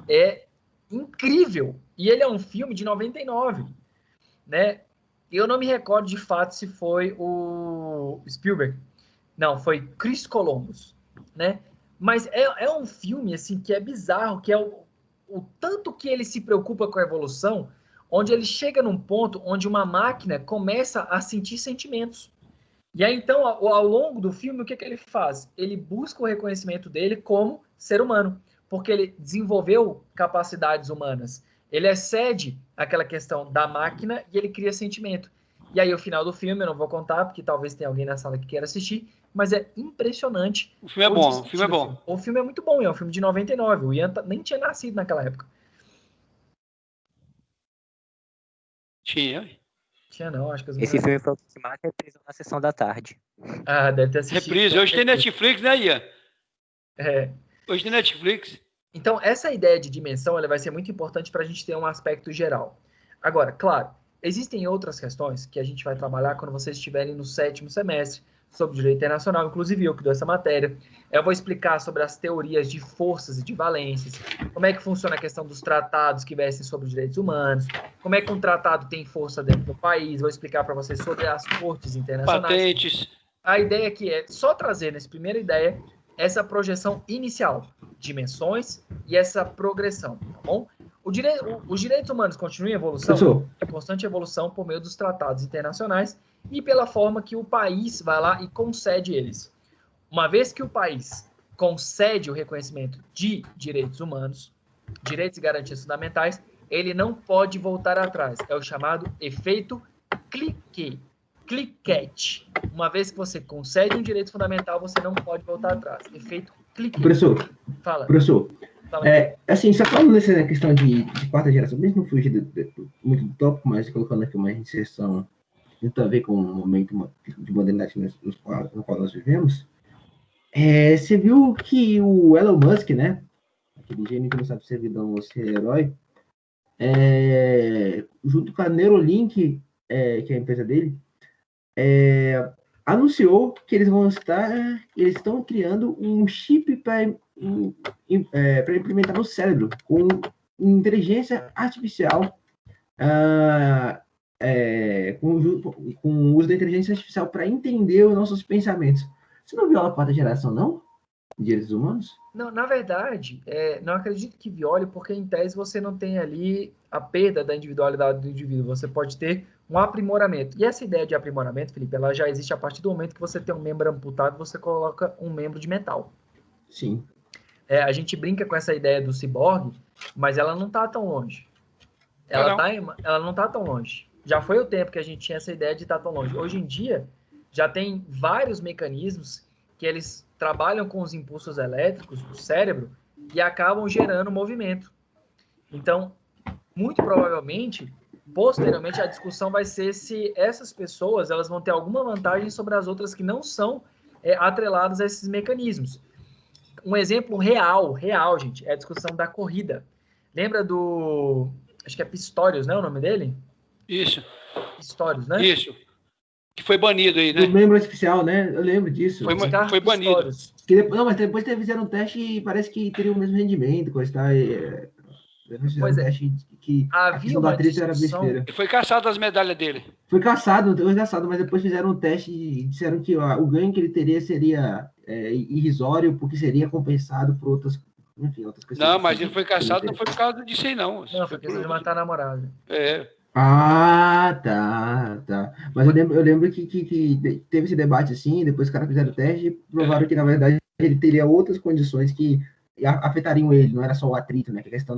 é incrível. E ele é um filme de 99. Né? Eu não me recordo de fato se foi o Spielberg. Não, foi Chris Columbus. Né? Mas é um filme assim, que é bizarro, que é o tanto que ele se preocupa com a evolução, onde ele chega num ponto onde uma máquina começa a sentir sentimentos. E aí, então, ao longo do filme, o que ele faz? Ele busca o reconhecimento dele como ser humano, porque ele desenvolveu capacidades humanas. Ele excede aquela questão da máquina e ele cria sentimento. E aí, o final do filme, eu não vou contar, porque talvez tenha alguém na sala que queira assistir, mas é impressionante. O filme é bom, o filme é bom. O filme é muito bom, é um filme de 99. O Ian nem tinha nascido naquela época. Tinha não, acho que esse filme foi o que mais reprisou na sessão da tarde. Ah, deve ter assistido. Reprise, hoje tem Netflix, né, Ian? Hoje tem Netflix. Então, essa ideia de dimensão ela vai ser muito importante para a gente ter um aspecto geral. Agora, claro, existem outras questões que a gente vai trabalhar quando vocês estiverem no 7º semestre, sobre direito internacional, inclusive eu que dou essa matéria. Eu vou explicar sobre as teorias de forças e de valências, como é que funciona a questão dos tratados que vestem sobre os direitos humanos, como é que um tratado tem força dentro do país, vou explicar para vocês sobre as cortes internacionais. Patentes. A ideia aqui é só trazer, nessa primeira ideia, essa projeção inicial, dimensões e essa progressão, tá bom? Os direitos humanos continuam em evolução, constante evolução por meio dos tratados internacionais e pela forma que o país vai lá e concede eles. Uma vez que o país concede o reconhecimento de direitos humanos, direitos e garantias fundamentais, ele não pode voltar atrás. É o chamado efeito cliquete. Uma vez que você concede um direito fundamental, você não pode voltar atrás. Efeito cliquete. Professor, fala. Professor, assim, só falando nessa questão de quarta geração, mesmo não fugir muito do tópico, mas colocando aqui uma inserção que tem a ver com o momento de modernidade no qual nós vivemos, você viu que o Elon Musk, né, aquele gênio que não sabe ser vilão ou ser herói, junto com a Neuralink, que é a empresa dele, anunciou que eles estão criando um chip para implementar no cérebro com inteligência artificial, com o uso da inteligência artificial para entender os nossos pensamentos. Você não viola a quarta geração, não? De direitos humanos? Não, na verdade, não acredito que viole, porque em tese você não tem ali a perda da individualidade do indivíduo. Você pode ter um aprimoramento. E essa ideia de aprimoramento, Felipe, ela já existe a partir do momento que você tem um membro amputado, você coloca um membro de metal. Sim. A gente brinca com essa ideia do ciborgue, mas ela não está tão longe. Ela não está tão longe. Já foi o tempo que a gente tinha essa ideia de estar tão longe. Hoje em dia, já tem vários mecanismos que eles trabalham com os impulsos elétricos do cérebro e acabam gerando movimento. Então, muito provavelmente, posteriormente, a discussão vai ser se essas pessoas elas vão ter alguma vantagem sobre as outras que não são atreladas a esses mecanismos. Um exemplo real, gente, é a discussão da corrida. Lembra do... Acho que é Pistorius, né, o nome dele? Isso. Pistorius, né? Isso. Que foi banido aí, né? O membro artificial, né? Eu lembro disso. Foi banido. Mas depois fizeram um teste e parece que teria o mesmo rendimento. Pois é. Que havia uma discussão... E foi caçado as medalhas dele. Foi caçado, mas depois fizeram um teste e disseram que o ganho que ele teria seria irrisório, porque seria compensado por outras questões. Não, mas ele foi caçado, não foi por causa disso aí, não. Não, foi questão de matar a namorada. Ah, tá. Mas eu lembro que teve esse debate assim, depois os caras fizeram o teste e provaram que, na verdade, ele teria outras condições que afetariam ele, não era só o atrito, né? Que a questão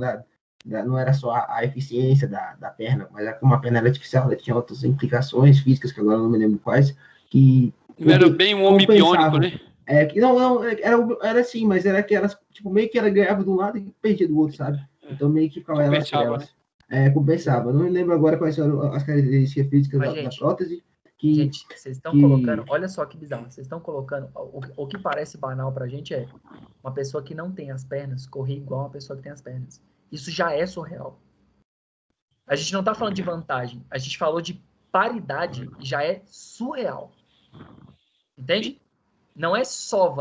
não era só a eficiência da perna, mas como a perna era artificial, ela tinha outras implicações físicas, que agora eu não me lembro quais, que... Não era bem um homem biônico, né? Era assim, mas era que elas, tipo, meio que ela ganhava de um lado e perdia do outro, sabe? Então meio que ficava elas por elas. Compensava. Não me lembro agora quais eram as características físicas da prótese. Gente, vocês estão colocando, olha só que bizarro, vocês estão colocando, o que parece banal pra gente é uma pessoa que não tem as pernas correr igual uma pessoa que tem as pernas. Isso já é surreal. A gente não tá falando de vantagem, a gente falou de paridade e já é surreal. Entende? Não é só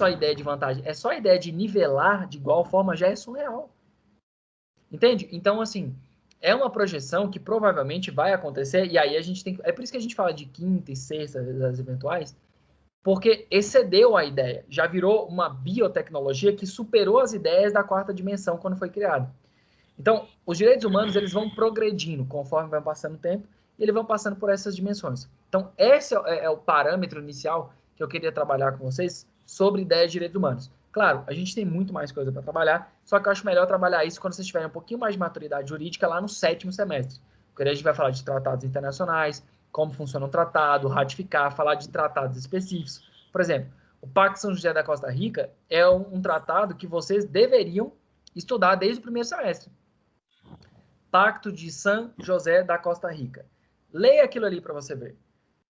a ideia de vantagem, é só a ideia de nivelar de igual forma, já é surreal. Entende? Então, assim, é uma projeção que provavelmente vai acontecer, e aí a gente tem... É por isso que a gente fala de quinta e sexta das eventuais, porque excedeu a ideia. Já virou uma biotecnologia que superou as ideias da quarta dimensão quando foi criada. Então, os direitos humanos, eles vão progredindo conforme vai passando o tempo, e eles vão passando por essas dimensões. Então, esse é o parâmetro inicial que eu queria trabalhar com vocês sobre ideias de direitos humanos. Claro, a gente tem muito mais coisa para trabalhar, só que eu acho melhor trabalhar isso quando vocês tiverem um pouquinho mais de maturidade jurídica lá no 7º semestre. Porque aí a gente vai falar de tratados internacionais, como funciona um tratado, ratificar, falar de tratados específicos. Por exemplo, o Pacto São José da Costa Rica é um tratado que vocês deveriam estudar desde o primeiro semestre. Pacto de São José da Costa Rica. Leia aquilo ali para você ver.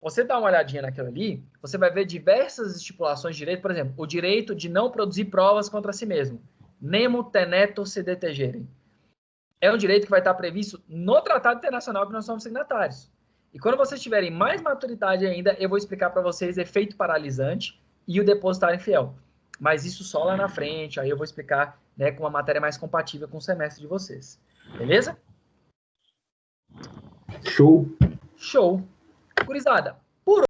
Você dá uma olhadinha naquilo ali, você vai ver diversas estipulações de direito, por exemplo, o direito de não produzir provas contra si mesmo. Nemo tenetur se detegerem. É um direito que vai estar previsto no Tratado Internacional que nós somos signatários. E quando vocês tiverem mais maturidade ainda, eu vou explicar para vocês efeito paralisante e o depositário infiel. Mas isso só lá na frente, aí eu vou explicar, né, com uma matéria mais compatível com o semestre de vocês. Beleza? Show! Show! Gurizada,